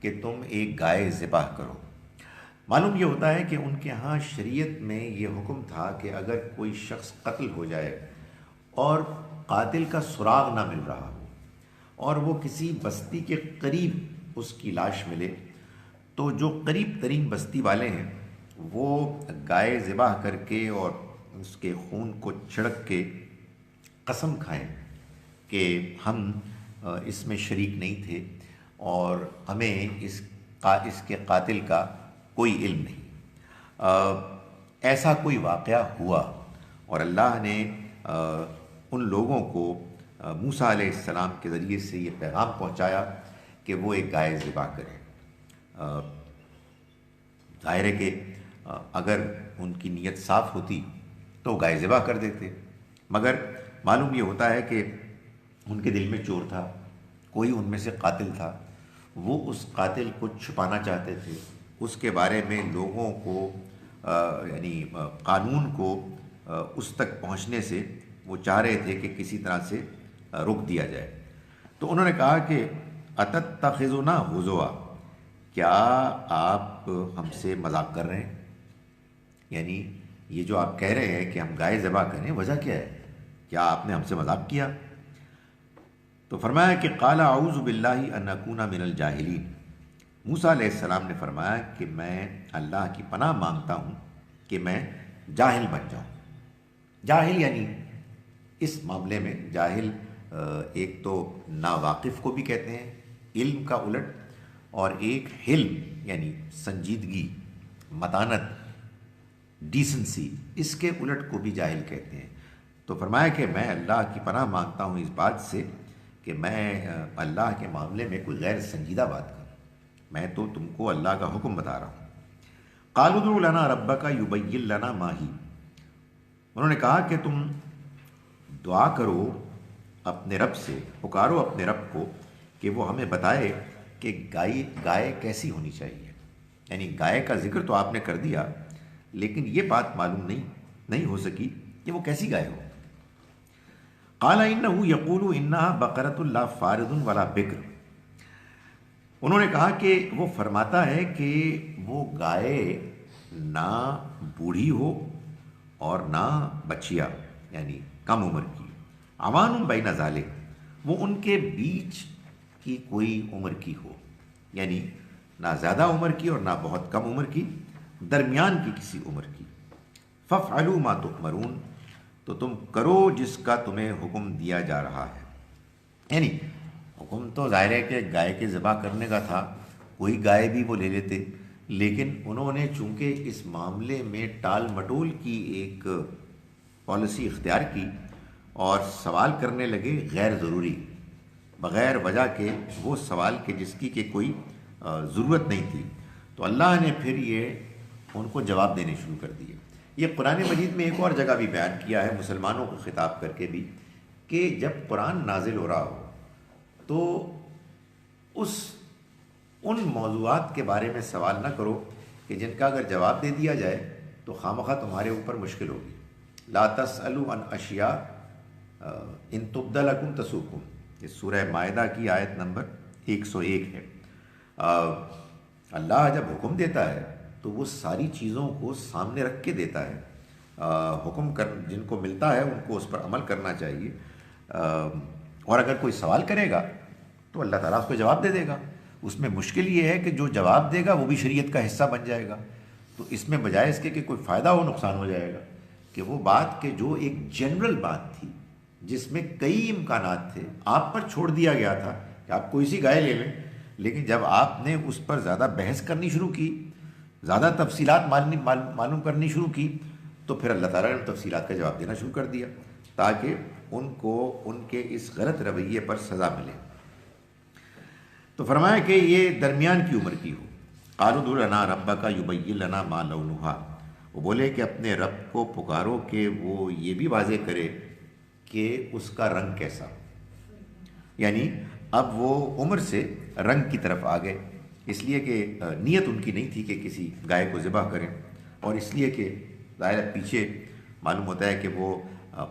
کہ تم ایک گائے ذبح کرو. معلوم یہ ہوتا ہے کہ ان کے ہاں شریعت میں یہ حکم تھا کہ اگر کوئی شخص قتل ہو جائے اور قاتل کا سراغ نہ مل رہا ہو اور وہ کسی بستی کے قریب اس کی لاش ملے، تو جو قریب ترین بستی والے ہیں وہ گائے ذبح کر کے اور اس کے خون کو چھڑک کے قسم کھائیں کہ ہم اس میں شریک نہیں تھے اور ہمیں اس کے قاتل کا کوئی علم نہیں. ایسا کوئی واقعہ ہوا اور اللہ نے ان لوگوں کو موسیٰ علیہ السلام کے ذریعے سے یہ پیغام پہنچایا کہ وہ ایک گائے ذبح کریں. ظاہر ہے کہ اگر ان کی نیت صاف ہوتی تو گائے ذبح کر دیتے، مگر معلوم یہ ہوتا ہے کہ ان کے دل میں چور تھا، کوئی ان میں سے قاتل تھا، وہ اس قاتل کو چھپانا چاہتے تھے. اس کے بارے میں لوگوں کو یعنی قانون کو اس تک پہنچنے سے وہ چاہ رہے تھے کہ کسی طرح سے روک دیا جائے. تو انہوں نے کہا کہ اتتخذنا ہزوا، کیا آپ ہم سے مذاق کر رہے ہیں؟ یعنی یہ جو آپ کہہ رہے ہیں کہ ہم گائے ذبح کریں، وجہ کیا ہے؟ کیا آپ نے ہم سے مذاق کیا؟ تو فرمایا کہ قال اعوذ باللہ ان اکون من الجاہلین. موسیٰ علیہ السلام نے فرمایا کہ میں اللہ کی پناہ مانگتا ہوں کہ میں جاہل بن جاؤں. جاہل یعنی اس معاملے میں جاہل ایک تو ناواقف کو بھی کہتے ہیں علم کا الٹ، اور ایک حلم یعنی سنجیدگی، متانت، ڈیسنسی، اس کے الٹ کو بھی جاہل کہتے ہیں. تو فرمایا کہ میں اللہ کی پناہ مانگتا ہوں اس بات سے کہ میں اللہ کے معاملے میں کوئی غیر سنجیدہ بات کروں. میں تو تم کو اللہ کا حکم بتا رہا ہوں. قالوا ادع لنا ربک یبین لنا ما ہی، انہوں نے کہا کہ تم دعا کرو اپنے رب سے، پکارو اپنے رب کو کہ وہ ہمیں بتائے کہ گائے کیسی ہونی چاہیے، یعنی گائے کا ذکر تو آپ نے کر دیا لیکن یہ بات معلوم نہیں ہو سکی کہ وہ کیسی گائے ہو۔ قال انه یقول انها بقرۃ لا فارض ولا بکر، انہوں نے کہا کہ وہ فرماتا ہے کہ وہ گائے نہ بوڑھی ہو اور نہ بچیا، یعنی کم عمر کی، عوان بین ذالک، وہ ان کے بیچ کی کوئی عمر کی ہو، یعنی نہ زیادہ عمر کی اور نہ بہت کم عمر کی، درمیان کی کسی عمر کی۔ فافعلوا ما تؤمرون، تو تم کرو جس کا تمہیں حکم دیا جا رہا ہے۔ یعنی حکم تو ظاہر ہے کہ گائے کے ذبح کرنے کا تھا، کوئی گائے بھی وہ لے لیتے، لیکن انہوں نے چونکہ اس معاملے میں ٹال مٹول کی ایک پالیسی اختیار کی اور سوال کرنے لگے غیر ضروری، بغیر وجہ کے وہ سوال کے جس کی کہ کوئی ضرورت نہیں تھی، تو اللہ نے پھر یہ ان کو جواب دینے شروع کر دیے۔ یہ قرآن مجید میں ایک اور جگہ بھی بیان کیا ہے مسلمانوں کو خطاب کر کے بھی، کہ جب قرآن نازل ہو رہا ہو تو ان موضوعات کے بارے میں سوال نہ کرو کہ جن کا اگر جواب دے دیا جائے تو خامخواہ تمہارے اوپر مشکل ہوگی۔ لا تسألوا عن اشیاء ان تبد لکم تسؤکم، یہ سورہ مائدہ کی آیت نمبر 101 ہے۔ اللہ جب حکم دیتا ہے تو وہ ساری چیزوں کو سامنے رکھ کے دیتا ہے، حکم جن کو ملتا ہے ان کو اس پر عمل کرنا چاہیے، اور اگر کوئی سوال کرے گا تو اللہ تعالیٰ اس کو جواب دے دے گا۔ اس میں مشکل یہ ہے کہ جو جواب دے گا وہ بھی شریعت کا حصہ بن جائے گا، تو اس میں بجائے اس کے کہ کوئی فائدہ ہو نقصان ہو جائے گا، کہ وہ بات کہ جو ایک جنرل بات تھی جس میں کئی امکانات تھے، آپ پر چھوڑ دیا گیا تھا کہ آپ کوئی سی گائے لے لیں، لیکن جب آپ نے اس پر زیادہ بحث کرنی شروع کی، زیادہ تفصیلات معلوم کرنی شروع کی، تو پھر اللہ تعالیٰ نے تفصیلات کا جواب دینا شروع کر دیا تاکہ ان کو ان کے اس غلط رویے پر سزا ملے۔ تو فرمایا کہ یہ درمیان کی عمر کی ہو۔ قالوا ادع لنا ربک یبین لنا ما لونھا، وہ بولے کہ اپنے رب کو پکارو کہ وہ یہ بھی واضح کرے کہ اس کا رنگ کیسا، یعنی اب وہ عمر سے رنگ کی طرف آ گئے، اس لیے کہ نیت ان کی نہیں تھی کہ کسی گائے کو ذبح کریں، اور اس لیے کہ ظاہر پیچھے معلوم ہوتا ہے کہ وہ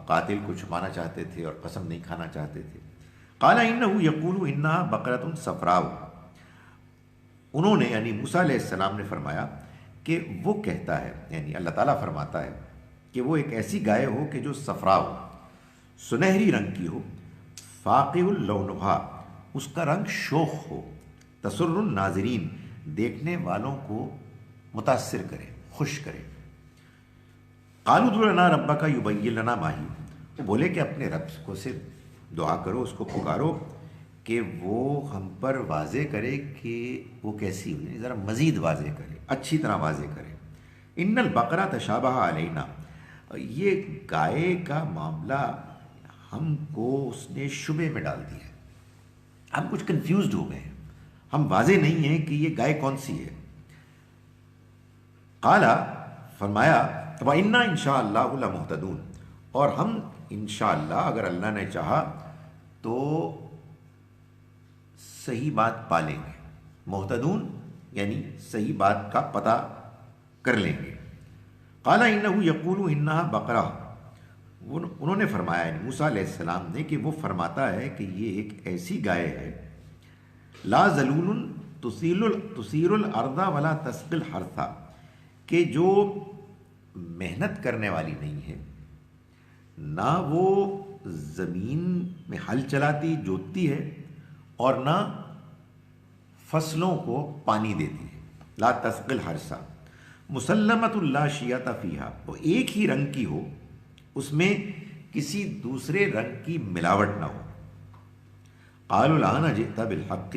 قاتل کو چھپانا چاہتے تھے اور قسم نہیں کھانا چاہتے تھے۔ قال انه یقول انها بقرۃ صفراء، انہوں نے یعنی موسیٰ علیہ السلام نے فرمایا کہ وہ کہتا ہے، یعنی اللہ تعالیٰ فرماتا ہے کہ وہ ایک ایسی گائے ہو کہ جو صفراء ہو، سنہری رنگ کی ہو، فاقع لونھا، اس کا رنگ شوخ ہو، تسر الناظرین، دیکھنے والوں کو متاثر کرے، خوش کرے۔ قالوا ادع لنا ربک یبین لنا ما ہی، وہ بولے کہ اپنے رب کو سے دعا کرو، اس کو پکارو کہ وہ ہم پر واضح کرے کہ وہ کیسی ہوئی، ذرا مزید واضح کرے، اچھی طرح واضح کرے۔ ان البقرہ تشابہ علینا، یہ گائے کا معاملہ ہم کو اس نے شبے میں ڈال دیا ہے، ہم کچھ کنفیوزڈ ہو گئے ہیں، ہم واضح نہیں ہیں کہ یہ گائے کون سی ہے۔ قالا، فرمایا، وَإِنَّا إِنشَاءَ اللَّهُ لَمُهْتَدُونَ، اور ہم انشاءاللہ اگر اللہ نے چاہا تو صحیح بات پا لیں گے، مہتدون یعنی صحیح بات کا پتہ کر لیں گے۔ قال انه یقول انها بقرہ، انہوں نے فرمایا، یعنی موسیٰ علیہ السلام نے، کہ وہ فرماتا ہے کہ یہ ایک ایسی گائے ہے، لا ذلول تثیر الارض ولا تسقی الحرث، کہ جو محنت کرنے والی نہیں ہے، نہ وہ زمین میں ہل چلاتی جوتتی ہے اور نہ فصلوں کو پانی دیتی ہے، لا تسقی الحرث، مسلمۃ لا شیۃ فیہا، وہ ایک ہی رنگ کی ہو، اس میں کسی دوسرے رنگ کی ملاوٹ نہ ہو۔ قالوا الآن جئت بالحق،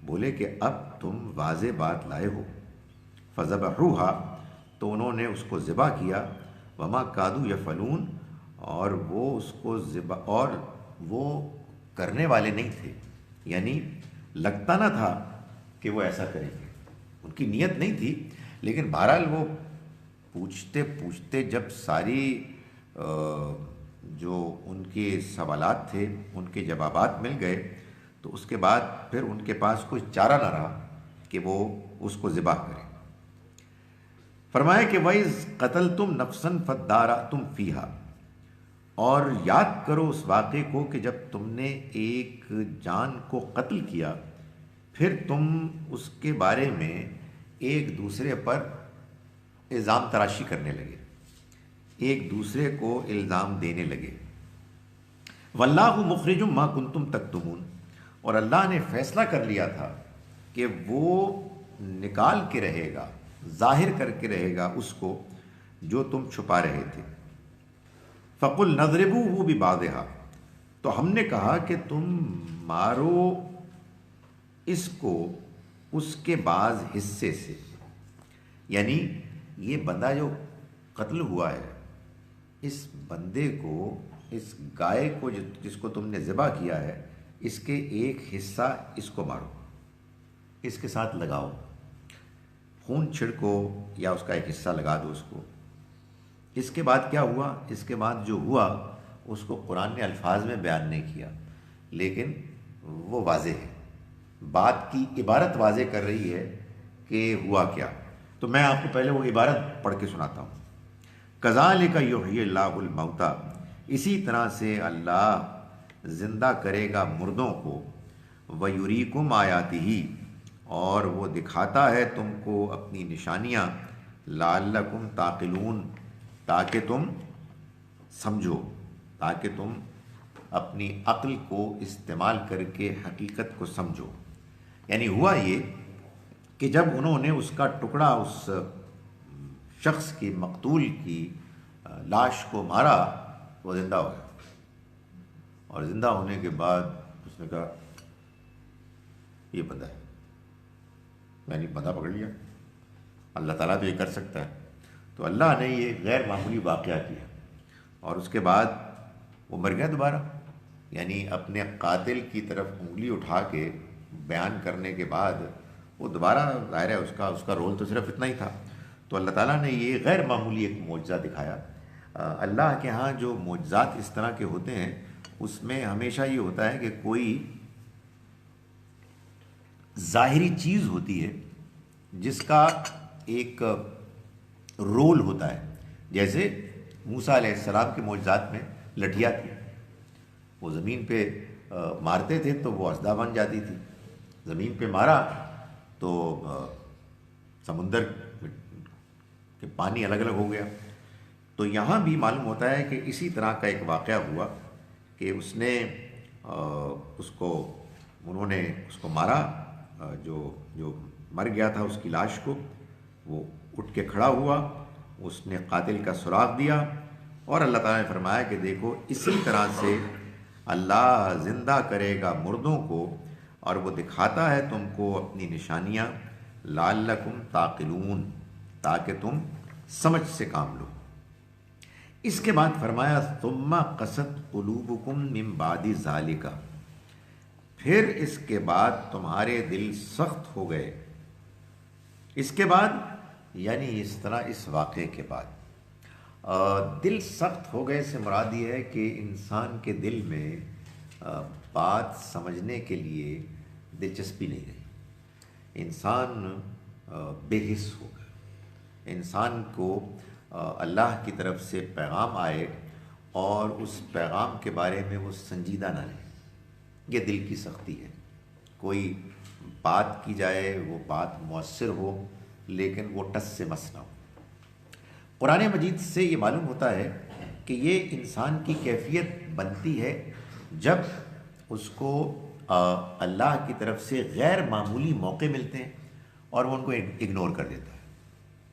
بولے کہ اب تم واضح بات لائے ہو۔ فذبحوها، تو انہوں نے اس کو ذبح کیا، وما کادوا یفعلون، اور وہ اس کو ذبح، اور وہ کرنے والے نہیں تھے، یعنی لگتا نہ تھا کہ وہ ایسا کریں گے، ان کی نیت نہیں تھی، لیکن بہرحال وہ پوچھتے پوچھتے جب ساری جو ان کے سوالات تھے ان کے جوابات مل گئے، تو اس کے بعد پھر ان کے پاس کوئی چارہ نہ رہا کہ وہ اس کو ذبح کریں۔ فرمایا کہ وَإِذْ قَتَلْتُمْ نَفْسًا فَادَّارَأْتُمْ فِيهَا، اور یاد کرو اس واقعے کو کہ جب تم نے ایک جان کو قتل کیا پھر تم اس کے بارے میں ایک دوسرے پر الزام تراشی کرنے لگے، ایک دوسرے کو الزام دینے لگے۔ وَاللَّهُ مُخْرِجٌ مَا كُنْتُمْ تَكْتُمُونَ، اور اللہ نے فیصلہ کر لیا تھا کہ وہ نکال کے رہے گا، ظاہر کر کے رہے گا اس کو جو تم چھپا رہے تھے۔ فَقُلْ نَضْرِبُوهُ بِبَعْضِهَا، تو ہم نے کہا کہ تم مارو اس کو اس کے بعض حصے سے، یعنی یہ بندہ جو قتل ہوا ہے، اس بندے کو، اس گائے کو جس کو تم نے ذبح کیا ہے، اس کے ایک حصہ اس کو مارو، اس کے ساتھ لگاؤ، خون چھڑکو یا اس کا ایک حصہ لگا دو اس کو۔ اس کے بعد کیا ہوا؟ اس کے بعد جو ہوا اس کو قرآن نے الفاظ میں بیان نہیں کیا، لیکن وہ واضح ہے، بات کی عبارت واضح کر رہی ہے کہ ہوا کیا۔ تو میں آپ کو پہلے وہ عبارت پڑھ کے سناتا ہوں۔ کذالک یحیی اللہ الموتیٰ، اسی طرح سے اللہ زندہ کرے گا مردوں کو، ویریکم آیاتہ، اور وہ دکھاتا ہے تم کو اپنی نشانیاں، لعلکم تعقلون، تاکہ تم سمجھو، تاکہ تم اپنی عقل کو استعمال کر کے حقیقت کو سمجھو۔ یعنی ہوا یہ کہ جب انہوں نے اس کا ٹکڑا، اس شخص کی، مقتول کی لاش کو مارا، وہ زندہ ہو گیا، اور زندہ ہونے کے بعد اس نے کہا یہ بندہ ہے، میں نے بندہ پکڑ لیا، اللہ تعالیٰ تو یہ کر سکتا ہے۔ تو اللہ نے یہ غیر معمولی واقعہ کیا، اور اس کے بعد وہ مر گیا دوبارہ، یعنی اپنے قاتل کی طرف انگلی اٹھا کے بیان کرنے کے بعد وہ دوبارہ، ظاہر ہے اس کا رول تو صرف اتنا ہی تھا۔ تو اللہ تعالیٰ نے یہ غیر معمولی ایک معجزہ دکھایا۔ اللہ کے ہاں جو معجزات اس طرح کے ہوتے ہیں، اس میں ہمیشہ یہ ہوتا ہے کہ کوئی ظاہری چیز ہوتی ہے جس کا ایک رول ہوتا ہے۔ جیسے موسیٰ علیہ السلام کے معجزات میں لٹھیا تھی، وہ زمین پہ مارتے تھے تو وہ اسدا بن جاتی تھی، زمین پہ مارا تو سمندر کے پانی الگ الگ ہو گیا۔ تو یہاں بھی معلوم ہوتا ہے کہ اسی طرح کا ایک واقعہ ہوا کہ اس نے انہوں نے اس کو مارا، جو مر گیا تھا اس کی لاش کو، وہ اٹھ کے کھڑا ہوا، اس نے قاتل کا سراغ دیا، اور اللہ تعالیٰ نے فرمایا کہ دیکھو اسی طرح سے اللہ زندہ کرے گا مردوں کو، اور وہ دکھاتا ہے تم کو اپنی نشانیاں، لعلکم تعقلون، تاکہ تم سمجھ سے کام لو۔ اس کے بعد فرمایا ثم قست قلوبکم من بعد ذالک، پھر اس کے بعد تمہارے دل سخت ہو گئے۔ اس کے بعد یعنی اس طرح اس واقعے کے بعد دل سخت ہو گئے سے مراد یہ ہے کہ انسان کے دل میں بات سمجھنے کے لیے دلچسپی نہیں رہی، انسان بے حس ہو گیا، انسان کو اللہ کی طرف سے پیغام آئے اور اس پیغام کے بارے میں وہ سنجیدہ نہ لے، یہ دل کی سختی ہے۔ کوئی بات کی جائے، وہ بات مؤثر ہو، لیکن وہ ٹس سے مس نہ ہو۔ قرآن مجید سے یہ معلوم ہوتا ہے کہ یہ انسان کی کیفیت بنتی ہے جب اس کو اللہ کی طرف سے غیر معمولی موقع ملتے ہیں اور وہ ان کو اگنور کر دیتا ہے۔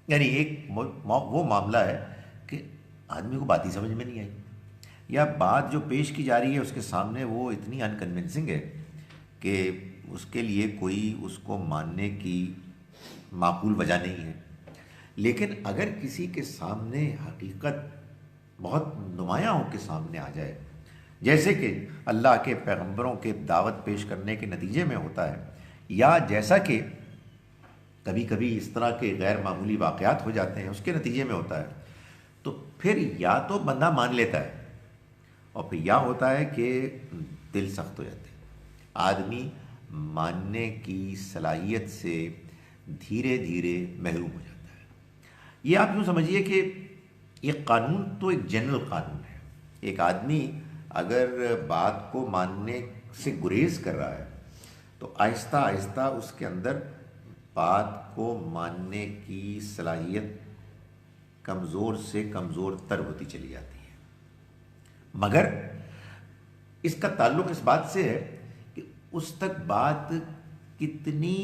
یعنی ایک وہ معاملہ ہے کہ آدمی کو بات ہی سمجھ میں نہیں آئی، یا بات جو پیش کی جا رہی ہے اس کے سامنے وہ اتنی انکنونسنگ ہے کہ اس کے لیے کوئی اس کو ماننے کی معقول وجہ نہیں ہے۔ لیکن اگر کسی کے سامنے حقیقت بہت نمایاں ہو کے سامنے آ جائے، جیسے کہ اللہ کے پیغمبروں کے دعوت پیش کرنے کے نتیجے میں ہوتا ہے، یا جیسا کہ کبھی کبھی اس طرح کے غیر معمولی واقعات ہو جاتے ہیں اس کے نتیجے میں ہوتا ہے، تو پھر یا تو بندہ مان لیتا ہے، اور پھر یا ہوتا ہے کہ دل سخت ہو جاتے ہیں۔ آدمی ماننے کی صلاحیت سے دھیرے دھیرے محروم ہو جاتا ہے۔ یہ آپ یوں سمجھیے کہ یہ قانون تو ایک جنرل قانون ہے۔ ایک آدمی اگر بات کو ماننے سے گریز کر رہا ہے تو آہستہ آہستہ اس کے اندر بات کو ماننے کی صلاحیت کمزور سے کمزور تر ہوتی چلی جاتی ہے۔ مگر اس کا تعلق اس بات سے ہے کہ اس تک بات کتنی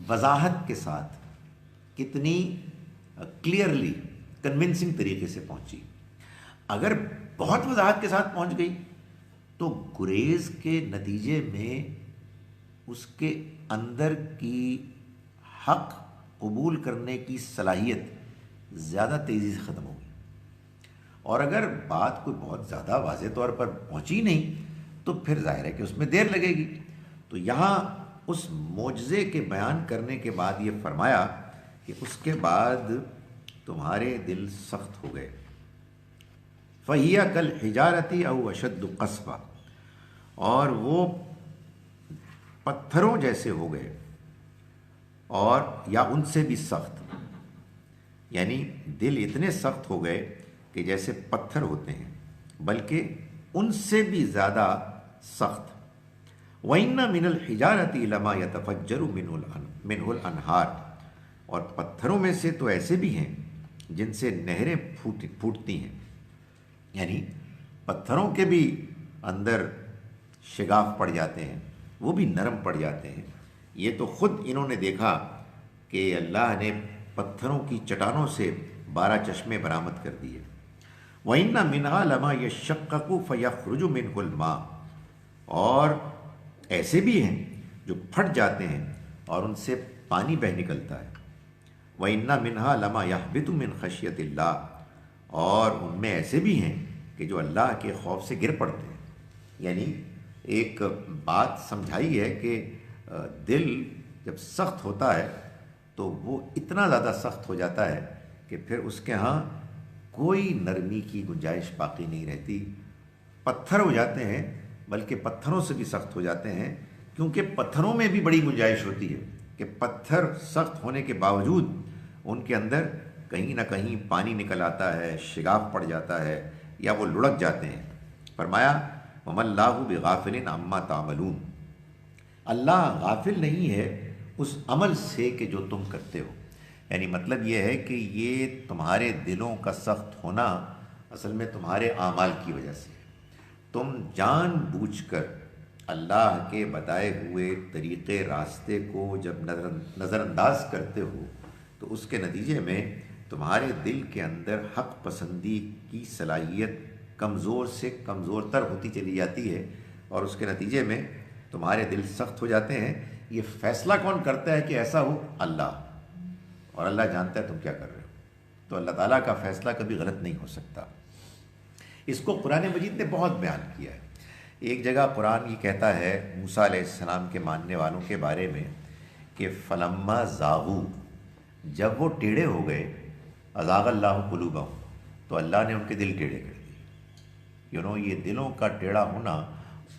وضاحت کے ساتھ، کتنی کلیئرلی کنونسنگ طریقے سے پہنچی۔ اگر بہت وضاحت کے ساتھ پہنچ گئی تو گریز کے نتیجے میں اس کے اندر کی حق قبول کرنے کی صلاحیت زیادہ تیزی سے ختم ہوگی، اور اگر بات کوئی بہت زیادہ واضح طور پر پہنچی نہیں تو پھر ظاہر ہے کہ اس میں دیر لگے گی۔ تو یہاں اس معجزے کے بیان کرنے کے بعد یہ فرمایا کہ اس کے بعد تمہارے دل سخت ہو گئے، فَهِيَ كَالْحِجَارَةِ أَوْ أَشَدُّ قَسْوَةً، اور وہ پتھروں جیسے ہو گئے اور یا ان سے بھی سخت، یعنی دل اتنے سخت ہو گئے کہ جیسے پتھر ہوتے ہیں بلکہ ان سے بھی زیادہ سخت۔ وَإِنَّ مِنَ الْحِجَارَةِ لَمَا يَتَفَجَّرُ مِنْهُ الْأَنْهَارُ، اور پتھروں میں سے تو ایسے بھی ہیں جن سے نہریں پھوٹتی ہیں، یعنی پتھروں کے بھی اندر شگاف پڑ جاتے ہیں، وہ بھی نرم پڑ جاتے ہیں۔ یہ تو خود انہوں نے دیکھا کہ اللہ نے پتھروں کی چٹانوں سے 12 چشمے برآمد کر دیے۔ وَإِنَّ مِنْهَا لَمَا يَشَّقَّقُ فَيَخْرُجُ مِنْهُ الْمَاءُ، اور ایسے بھی ہیں جو پھٹ جاتے ہیں اور ان سے پانی بہہ نکلتا ہے۔ وَإِنَّ مِنْهَا لَمَا يَهْبِطُ مِنْ خَشْيَةِ اللَّهِ، اور ان میں ایسے بھی ہیں کہ جو اللہ کے خوف سے گر پڑتے ہیں۔ یعنی ایک بات سمجھائی ہے کہ دل جب سخت ہوتا ہے تو وہ اتنا زیادہ سخت ہو جاتا ہے کہ پھر اس کے ہاں کوئی نرمی کی گنجائش باقی نہیں رہتی، پتھر ہو جاتے ہیں، بلکہ پتھروں سے بھی سخت ہو جاتے ہیں، کیونکہ پتھروں میں بھی بڑی گنجائش ہوتی ہے کہ پتھر سخت ہونے کے باوجود ان کے اندر کہیں نہ کہیں پانی نکل آتا ہے، شگاف پڑ جاتا ہے یا وہ لڑک جاتے ہیں۔ فرمایا وَمَا اللَّهُ بِغَافِلٍ عَمَّا تَعْمَلُونَ، اللہ غافل نہیں ہے اس عمل سے کہ جو تم کرتے ہو۔ یعنی مطلب یہ ہے کہ یہ تمہارے دلوں کا سخت ہونا اصل میں تمہارے اعمال کی وجہ سے ہے۔ تم جان بوجھ کر اللہ کے بتائے ہوئے طریقے راستے کو جب نظر انداز کرتے ہو تو اس کے نتیجے میں تمہارے دل کے اندر حق پسندی کی صلاحیت کمزور سے کمزور تر ہوتی چلی جاتی ہے، اور اس کے نتیجے میں تمہارے دل سخت ہو جاتے ہیں۔ یہ فیصلہ کون کرتا ہے کہ ایسا ہو؟ اللہ، اور اللہ جانتا ہے تم کیا کر رہے ہو، تو اللہ تعالیٰ کا فیصلہ کبھی غلط نہیں ہو سکتا۔ اس کو قرآن مجید نے بہت بیان کیا ہے۔ ایک جگہ قرآن یہ کہتا ہے موسیٰ علیہ السلام کے ماننے والوں کے بارے میں کہ فلما زاغو، جب وہ ٹیڑھے ہو گئے، ازاغ اللہ قلوبہم، تو اللہ نے ان کے دل ٹیڑھے کر دیے۔ یہ دلوں کا ٹیڑھا ہونا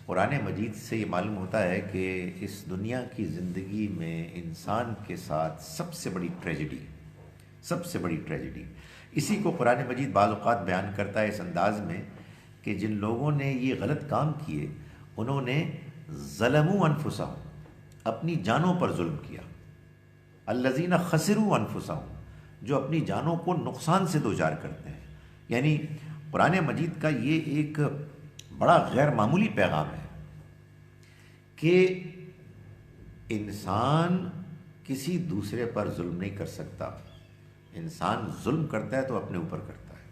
قرآن مجید سے یہ معلوم ہوتا ہے کہ اس دنیا کی زندگی میں انسان کے ساتھ سب سے بڑی ٹریجڈی، سب سے بڑی ٹریجڈی اسی کو قرآن مجید بعض اوقات بیان کرتا ہے اس انداز میں کہ جن لوگوں نے یہ غلط کام کیے انہوں نے ظلموا انفسہم، اپنی جانوں پر ظلم کیا، الذین خسروا انفسہم، جو اپنی جانوں کو نقصان سے دوچار کرتے ہیں۔ یعنی قرآن مجید کا یہ ایک بڑا غیر معمولی پیغام ہے کہ انسان کسی دوسرے پر ظلم نہیں کر سکتا۔ انسان ظلم کرتا ہے تو اپنے اوپر کرتا ہے،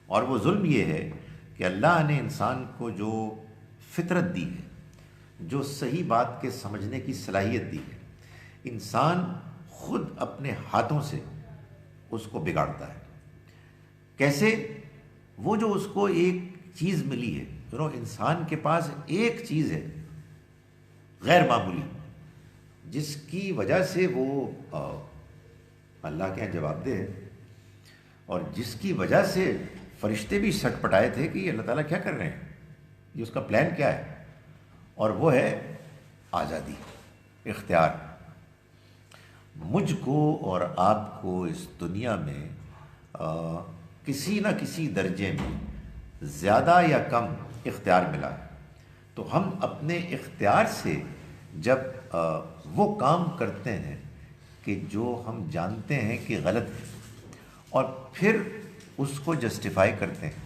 اور وہ ظلم یہ ہے کہ اللہ نے انسان کو جو فطرت دی ہے، جو صحیح بات کے سمجھنے کی صلاحیت دی ہے، انسان خود اپنے ہاتھوں سے اس کو بگاڑتا ہے۔ کیسے؟ وہ جو اس کو ایک چیز ملی ہے، انسان کے پاس ایک چیز ہے غیر معمولی، جس کی وجہ سے وہ اللہ کے یہاں جواب دہ ہے، اور جس کی وجہ سے فرشتے بھی سٹ پٹائے تھے کہ یہ اللہ تعالیٰ کیا کر رہے ہیں، یہ اس کا پلان کیا ہے، اور وہ ہے آزادی، اختیار۔ مجھ کو اور آپ کو اس دنیا میں کسی نہ کسی درجے میں زیادہ یا کم اختیار ملا ہے، تو ہم اپنے اختیار سے جب وہ کام کرتے ہیں کہ جو ہم جانتے ہیں کہ غلط ہے، اور پھر اس کو جسٹیفائی کرتے ہیں،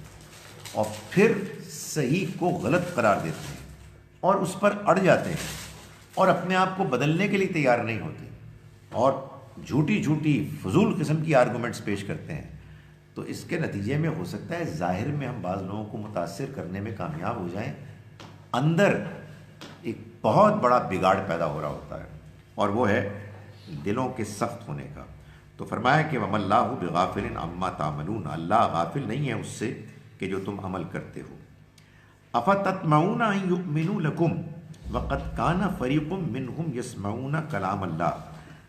اور پھر صحیح کو غلط قرار دیتے ہیں، اور اس پر اڑ جاتے ہیں، اور اپنے آپ کو بدلنے کے لیے تیار نہیں ہوتے، اور جھوٹی جھوٹی فضول قسم کی آرگومنٹس پیش کرتے ہیں، تو اس کے نتیجے میں ہو سکتا ہے ظاہر میں ہم بعض لوگوں کو متاثر کرنے میں کامیاب ہو جائیں، اندر ایک بہت بڑا بگاڑ پیدا ہو رہا ہوتا ہے، اور وہ ہے دلوں کے سخت ہونے کا۔ تو فرمایا کہ وَمَا اللَّهُ بِغَافِلٍ عَمَّا تَعْمَلُونَ، اللہ غافل نہیں ہے اس سے کہ جو تم عمل کرتے ہو۔ أَفَتَطْمَعُونَ أَن يُؤْمِنُوا لَكُمْ وَقَدْ كَانَ فَرِيقٌ مِّنْهُمْ يَسْمَعُونَ كَلَامَ اللَّهِ۔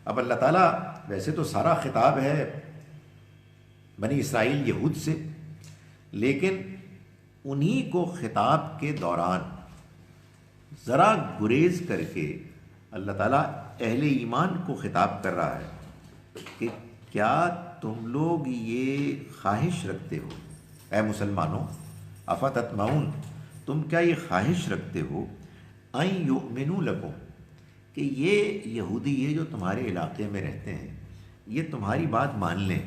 اب اللہ تعالیٰ ویسے تو سارا خطاب ہے بنی اسرائیل یہود سے، لیکن انہی کو خطاب کے دوران ذرا گریز کر کے اللہ تعالیٰ اہل ایمان کو خطاب کر رہا ہے کہ کیا تم لوگ یہ خواہش رکھتے ہو، اے مسلمانوں، افتطمعون، تم کیا یہ خواہش رکھتے ہو، ان یؤمنوا لکم، کہ یہ یہودی یہ جو تمہارے علاقے میں رہتے ہیں یہ تمہاری بات مان لیں۔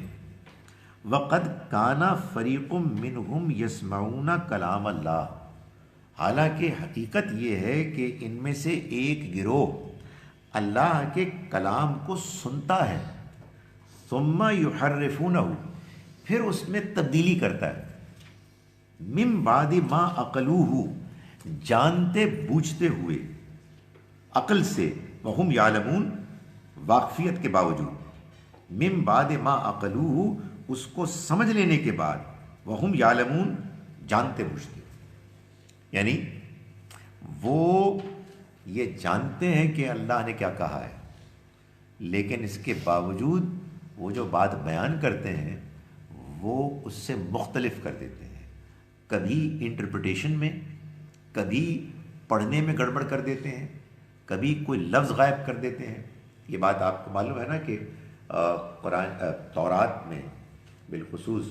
وقد کان فریق منہم یسمعون کلام اللہ، حالانکہ حقیقت یہ ہے کہ ان میں سے ایک گروہ اللہ کے کلام کو سنتا ہے، ثم یحرفونہ، پھر اس میں تبدیلی کرتا ہے، من بعد ما عقلوہ، جانتے بوجھتے ہوئے، عقل سے، وہم یعلمون، واقفیت کے باوجود، من بعد ما عقلوہ، اس کو سمجھ لینے کے بعد، وہم یعلمون، جانتے بوجھتے، یعنی وہ یہ جانتے ہیں کہ اللہ نے کیا کہا ہے، لیکن اس کے باوجود وہ جو بات بیان کرتے ہیں وہ اس سے مختلف کر دیتے ہیں، کبھی انٹرپریٹیشن میں، کبھی پڑھنے میں گڑبڑ کر دیتے ہیں، کبھی کوئی لفظ غائب کر دیتے ہیں۔ یہ بات آپ کو معلوم ہے نا کہ قرآن تورات میں بالخصوص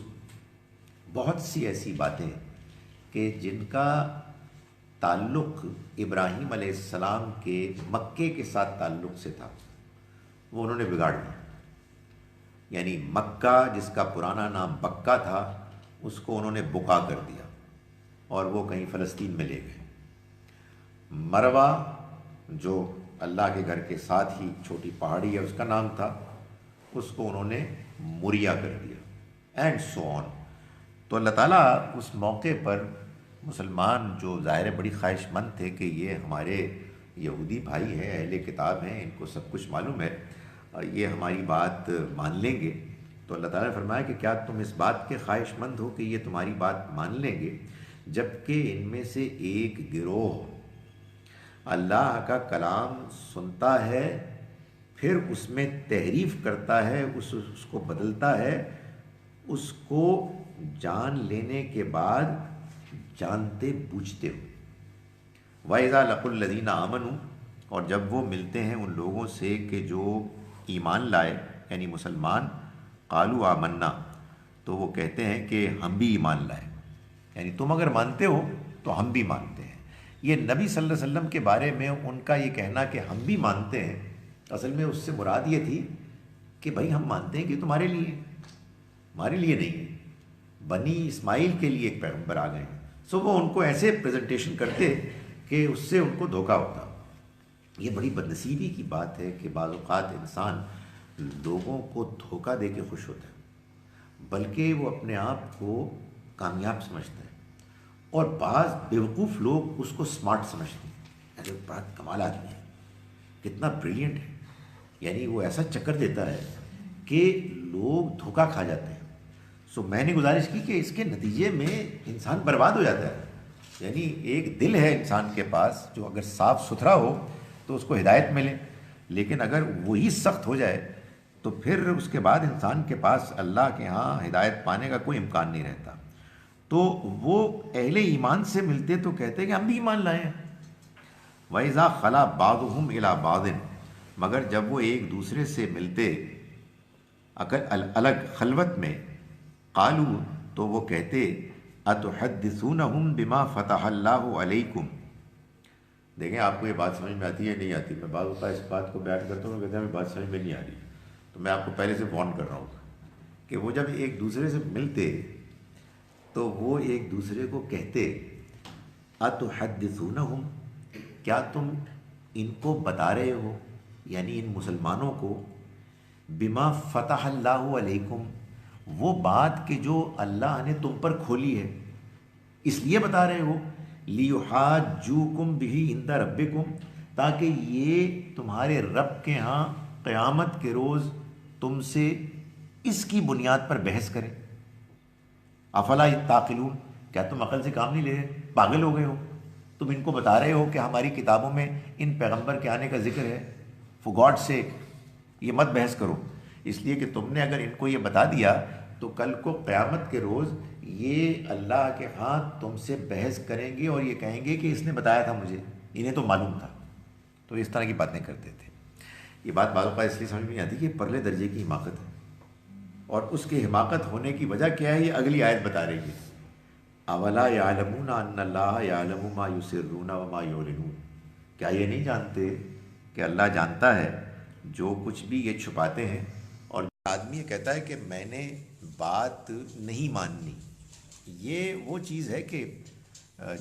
بہت سی ایسی باتیں کہ جن کا تعلق ابراہیم علیہ السلام کے مکے کے ساتھ تعلق سے تھا، وہ انہوں نے بگاڑ دیا، یعنی مکہ جس کا پرانا نام بکہ تھا اس کو انہوں نے بقا کر دیا، اور وہ کہیں فلسطین میں لے گئے۔ مروہ جو اللہ کے گھر کے ساتھ ہی چھوٹی پہاڑی ہے اس کا نام تھا، اس کو انہوں نے مریا کر دیا، اینڈ سو آن۔ تو اللہ تعالیٰ اس موقع پر مسلمان جو ظاہر بڑی خواہش مند تھے کہ یہ ہمارے یہودی بھائی ہیں، اہل کتاب ہیں، ان کو سب کچھ معلوم ہے، یہ ہماری بات مان لیں گے، تو اللہ تعالیٰ نے فرمایا کہ کیا تم اس بات کے خواہش مند ہو کہ یہ تمہاری بات مان لیں گے، جبکہ ان میں سے ایک گروہ اللہ کا کلام سنتا ہے، پھر اس میں تحریف کرتا ہے، اس کو بدلتا ہے، اس کو جان لینے کے بعد جانتے بوجھتے ہوئے۔ وَإِذَا لَقُوا الَّذِينَ آمَنُوا، اور جب وہ ملتے ہیں ان لوگوں سے کہ جو ایمان لائے، یعنی مسلمان، قالوا آمنا، تو وہ کہتے ہیں کہ ہم بھی ایمان لائے، یعنی تم اگر مانتے ہو تو ہم بھی مانتے ہیں۔ یہ نبی صلی اللہ علیہ وسلم کے بارے میں ان کا یہ کہنا کہ ہم بھی مانتے ہیں، اصل میں اس سے مراد یہ تھی کہ بھائی ہم مانتے ہیں کہ تمہارے لیے، ہمارے لیے نہیں ہے، بنی اسماعیل کے لیے ایک پیغمبر آ گئے ہیں، سو وہ ان کو ایسے پریزنٹیشن کرتے کہ اس سے ان کو دھوکہ ہوتا۔ یہ بڑی بدنصیبی کی بات ہے کہ بعض اوقات انسان لوگوں کو دھوکہ دے کے خوش ہوتا ہے، بلکہ وہ اپنے آپ کو کامیاب سمجھتا ہے، اور بعض بیوقوف لوگ اس کو سمارٹ سمجھتے ہیں، ارے بڑا کمال آدمی ہے، کتنا بریلینٹ ہے، یعنی وہ ایسا چکر دیتا ہے کہ لوگ دھوکہ کھا جاتے ہیں۔ سو میں نے گزارش کی کہ اس کے نتیجے میں انسان برباد ہو جاتا ہے، یعنی ایک دل ہے انسان کے پاس جو اگر صاف ستھرا ہو تو اس کو ہدایت ملے، لیکن اگر وہی سخت ہو جائے تو پھر اس کے بعد انسان کے پاس اللہ کے ہاں ہدایت پانے کا کوئی امکان نہیں رہتا۔ تو وہ اہل ایمان سے ملتے تو کہتے کہ ہم بھی ایمان لائے ہیں، وَإِذَا خَلَا بَعْضُهُمْ إِلَى بَعْضٍ، مگر جب وہ ایک دوسرے سے ملتے الگ خلوت میں، قالوا، تو وہ کہتے، اتحدثونہم بما فتح اللہ علیکم۔ دیکھیں آپ کو یہ بات سمجھ میں آتی ہے نہیں آتی؟ میں بعض اوقات اس بات کو بیان کرتا ہوں، کہتے ہیں بات سمجھ میں نہیں آ رہی، تو میں آپ کو پہلے سے وارن کر رہا ہوں کہ وہ جب ایک دوسرے سے ملتے تو وہ ایک دوسرے کو کہتے، اتحدثونہم، کیا تم ان کو بتا رہے ہو، یعنی ان مسلمانوں کو، بما فتح اللہ علیکم، وہ بات کہ جو اللہ نے تم پر کھولی ہے، اس لیے بتا رہے ہو، لیحاجوکم بہ عند ربکم، تاکہ یہ تمہارے رب کے ہاں قیامت کے روز تم سے اس کی بنیاد پر بحث کریں۔ افلا تعقلون، کیا تم عقل سے کام نہیں لے رہے؟ پاگل ہو گئے ہو؟ تم ان کو بتا رہے ہو کہ ہماری کتابوں میں ان پیغمبر کے آنے کا ذکر ہے، فور گاڈ سیک یہ مت بحث کرو، اس لیے کہ تم نے اگر ان کو یہ بتا دیا تو کل کو قیامت کے روز یہ اللہ کے ہاں تم سے بحث کریں گے اور یہ کہیں گے کہ اس نے بتایا تھا مجھے، انہیں تو معلوم تھا۔ تو اس طرح کی باتیں کرتے تھے۔ یہ بات بعض اوقات اس لیے سمجھ میں نہیں آتی کہ یہ پرلے درجے کی حماقت ہے، اور اس کے حماقت ہونے کی وجہ کیا ہے یہ اگلی آیت بتا رہی ہے، اولا یعلمون ان اللہ یعلم ما یسرون وما یعلنون، کیا یہ نہیں جانتے کہ اللہ جانتا ہے جو کچھ بھی یہ چھپاتے ہیں؟ اور آدمی یہ کہتا ہے کہ میں نے بات نہیں ماننی، یہ وہ چیز ہے کہ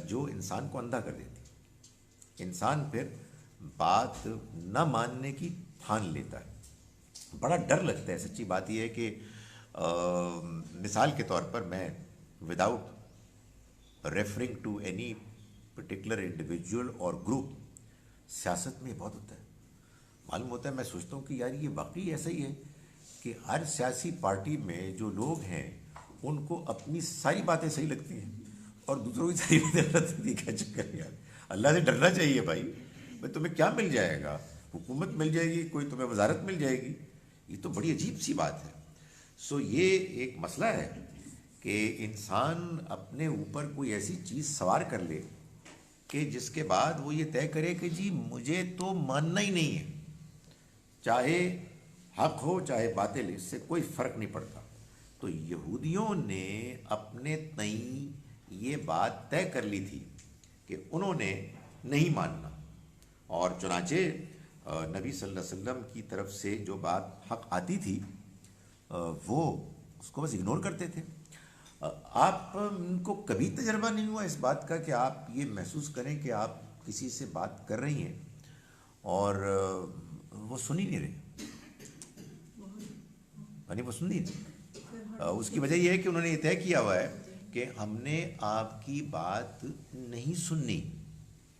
جو انسان کو اندھا کر دیتی، انسان پھر بات نہ ماننے کی ٹھان لیتا ہے، بڑا ڈر لگتا ہے۔ سچی بات یہ ہے کہ مثال کے طور پر میں without referring to any particular individual اور گروپ، سیاست میں بہت ہوتا ہے، معلوم ہوتا ہے، میں سوچتا ہوں کہ یار یہ واقعی ایسا ہی ہے کہ ہر سیاسی پارٹی میں جو لوگ ہیں ان کو اپنی ساری باتیں صحیح لگتی ہیں اور دوسروں کی ساری باتیں غلط لگتی ہیں۔ کیا چکر ہے یار؟ اللہ سے ڈرنا چاہیے بھائی تمہیں کیا مل جائے گا؟ حکومت مل جائے گی، کوئی تمہیں وزارت مل جائے گی، یہ تو بڑی عجیب سی بات ہے۔ سو یہ ایک مسئلہ ہے کہ انسان اپنے اوپر کوئی ایسی چیز سوار کر لے کہ جس کے بعد وہ یہ طے کرے کہ جی مجھے تو ماننا ہی نہیں ہے، چاہے حق ہو چاہے باطل، اس سے کوئی فرق نہیں پڑتا۔ تو یہودیوں نے اپنے تئیں یہ بات طے کر لی تھی کہ انہوں نے نہیں ماننا، اور چنانچہ نبی صلی اللہ علیہ وسلم کی طرف سے جو بات حق آتی تھی وہ اس کو بس اگنور کرتے تھے۔ آپ ان کو کبھی تجربہ نہیں ہوا اس بات کا کہ آپ یہ محسوس کریں کہ آپ کسی سے بات کر رہی ہیں اور وہ سن ہی نہیں رہے، یعنی وہ سن نہیں رہے؟ اس کی وجہ یہ ہے کہ انہوں نے یہ طے کیا ہوا ہے کہ ہم نے آپ کی بات نہیں سننی،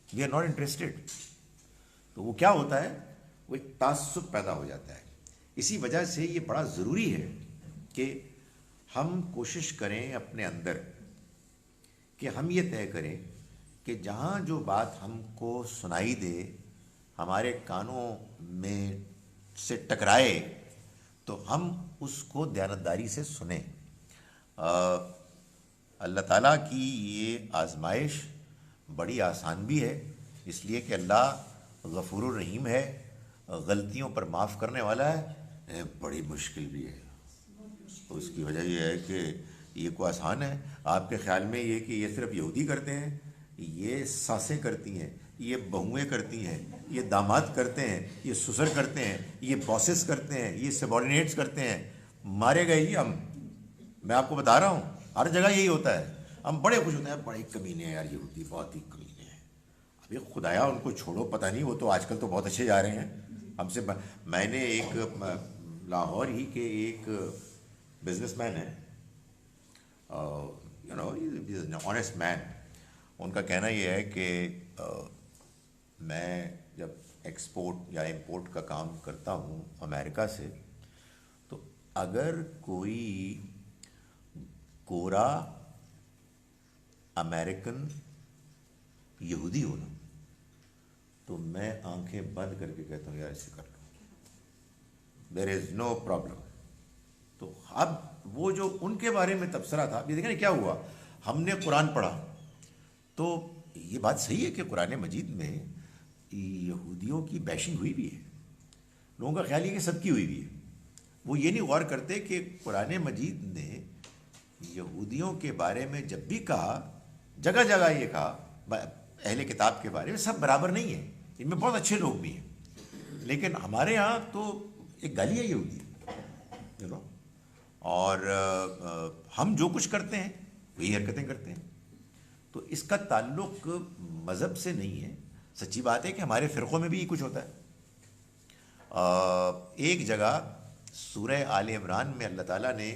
وی آر ناٹ انٹرسٹڈ۔ تو وہ کیا ہوتا ہے، وہ ایک تعصب پیدا ہو جاتا ہے۔ اسی وجہ سے یہ بڑا ضروری ہے کہ ہم کوشش کریں اپنے اندر کہ ہم یہ طے کریں کہ جہاں جو بات ہم کو سنائی دے، ہمارے کانوں میں سے ٹکرائے، تو ہم اس کو دیانتداری سے سنیں۔ اللہ تعالیٰ کی یہ آزمائش بڑی آسان بھی ہے، اس لیے کہ اللہ غفور الرحیم ہے، غلطیوں پر معاف کرنے والا ہے، بڑی مشکل بھی ہے۔ تو اس کی وجہ یہ ہے کہ یہ کوئی آسان ہے؟ آپ کے خیال میں یہ کہ یہ صرف یہودی کرتے ہیں؟ یہ ساسیں کرتی ہیں، یہ بہویں کرتی ہیں، یہ داماد کرتے ہیں، یہ سسر کرتے ہیں، یہ باسز کرتے ہیں، یہ سبارڈینیٹس کرتے ہیں۔ مارے گئے جی ہم، میں آپ کو بتا رہا ہوں ہر جگہ یہی ہوتا ہے۔ ہم بڑے خوش ہوتے ہیں، بڑے کمینے ہیں یار یہودی، بہت ہی کمینے ہیں۔ ابھی خدایا ان کو چھوڑو، پتہ نہیں، وہ تو آج کل تو بہت اچھے جا رہے ہیں ہم سے۔ میں نے ایک لاہور ہی کے ایک بزنس مین ہے، یو نو آنیسٹ مین، ان کا کہنا یہ ہے کہ میں جب ایکسپورٹ یا امپورٹ کا کام کرتا ہوں امریکہ سے، تو اگر کوئی گورا امریکن یہودی ہو نا، تو میں آنکھیں بند کر کے کہتا ہوں یار اسے کر لو، دیر از نو پرابلم۔ تو اب وہ جو ان کے بارے میں تبصرہ تھا، یہ دیکھیں نا کیا ہوا، ہم نے قرآن پڑھا تو یہ بات صحیح ہے کہ قرآن مجید میں یہودیوں کی بیشنگ ہوئی بھی ہے، لوگوں کا خیال یہ کہ سب کی ہوئی بھی ہے. وہ یہ نہیں غور کرتے کہ قرآن مجید نے یہودیوں کے بارے میں جب بھی کہا، جگہ جگہ یہ کہا اہل کتاب کے بارے میں سب برابر نہیں ہیں، ان میں بہت اچھے لوگ بھی ہیں، لیکن ہمارے یہاں تو ایک گالی ہے یہودی، یو نو. اور ہم جو کچھ کرتے ہیں وہی حرکتیں کرتے ہیں. تو اس کا تعلق مذہب سے نہیں ہے. سچی بات ہے کہ ہمارے فرقوں میں بھی یہ کچھ ہوتا ہے. ایک جگہ سورہ آل عمران میں اللہ تعالیٰ نے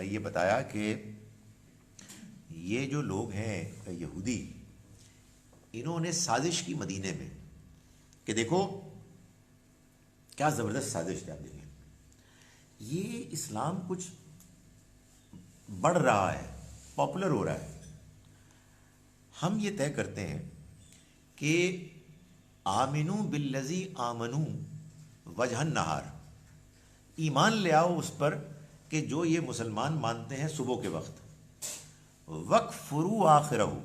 یہ بتایا کہ یہ جو لوگ ہیں یہودی، انہوں نے سازش کی مدینے میں، کہ دیکھو کیا زبردست سازش ہے. آپ دیکھیں یہ اسلام کچھ بڑھ رہا ہے، پاپولر ہو رہا ہے، ہم یہ طے کرتے ہیں کہ آمنو بالذی آمنو وجہ النہار، ایمان لے آؤ اس پر کہ جو یہ مسلمان مانتے ہیں صبح کے وقت، وَاکْفُرُوا آخِرَہُ،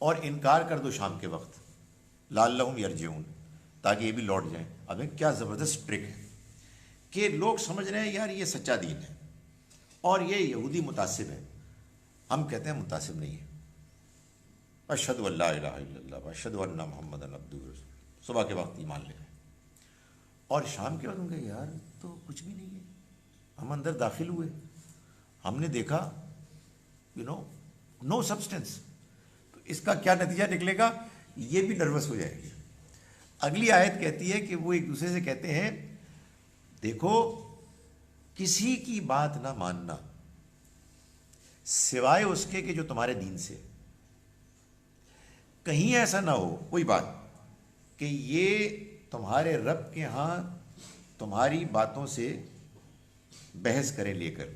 اور انکار کر دو شام کے وقت، لعلہم یرجعون، تاکہ یہ بھی لوٹ جائیں. اب کیا زبردست ٹرک ہے کہ لوگ سمجھ رہے ہیں یار یہ سچا دین ہے اور یہ یہودی متعصب ہے. ہم کہتے ہیں متعصب نہیں ہے. اشہد ان لا الہ الا اللہ واشہد ان محمدا عبدہ ورسولہ، صبح کے وقت ایمان لے آئے، اور شام کے وقت ہم کہے یار تو کچھ بھی نہیں ہے. ہم اندر داخل ہوئے، ہم نے دیکھا نو سبسٹنس. تو اس کا کیا نتیجہ نکلے گا؟ یہ بھی نروس ہو جائے گی. اگلی آیت کہتی ہے کہ وہ ایک دوسرے سے کہتے ہیں دیکھو کسی کی بات نہ ماننا سوائے اس کے کہ جو تمہارے دین سے. کہیں ایسا نہ ہو کوئی بات کہ یہ تمہارے رب کے ہاں تمہاری باتوں سے بحث کرے لے کر،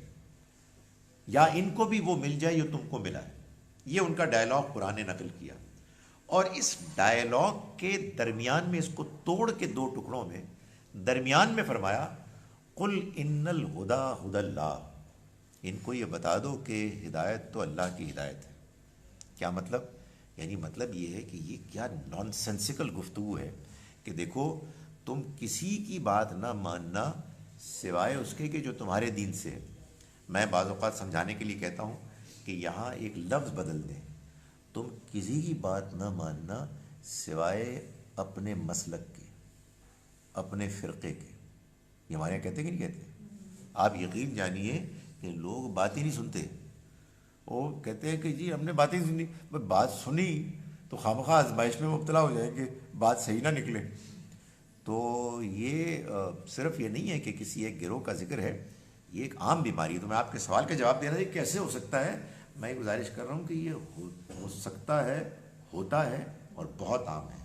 یا ان کو بھی وہ مل جائے جو تم کو ملا ہے. یہ ان کا ڈائلاگ قرآن نے نقل کیا، اور اس ڈائلاگ کے درمیان میں اس کو توڑ کے دو ٹکڑوں میں درمیان میں فرمایا قل ان الہدی ھدی اللہ، ان کو یہ بتا دو کہ ہدایت تو اللہ کی ہدایت ہے. کیا مطلب؟ یعنی مطلب یہ ہے کہ یہ کیا نان سینسیکل گفتگو ہے کہ دیکھو تم کسی کی بات نہ ماننا سوائے اس کے کہ جو تمہارے دین سے ہے. میں بعض اوقات سمجھانے کے لیے کہتا ہوں کہ یہاں ایک لفظ بدل دیں، تم کسی کی بات نہ ماننا سوائے اپنے مسلک کے، اپنے فرقے کے. یہ ہمارے یہاں کہتے کہ نہیں کہتے؟ آپ یقین جانیے کہ لوگ بات ہی نہیں سنتے. وہ کہتے ہیں کہ جی ہم نے باتیں سنی، بات سنی تو خواہ آزمائش میں مبتلا ہو جائیں کہ بات صحیح نہ نکلے. تو یہ صرف یہ نہیں ہے کہ کسی ایک گروہ کا ذکر ہے، یہ ایک عام بیماری ہے. تو میں آپ کے سوال کا جواب دے رہا ہوں کیسے ہو سکتا ہے. میں گزارش کر رہا ہوں کہ یہ ہو سکتا ہے، ہوتا ہے اور بہت عام ہے.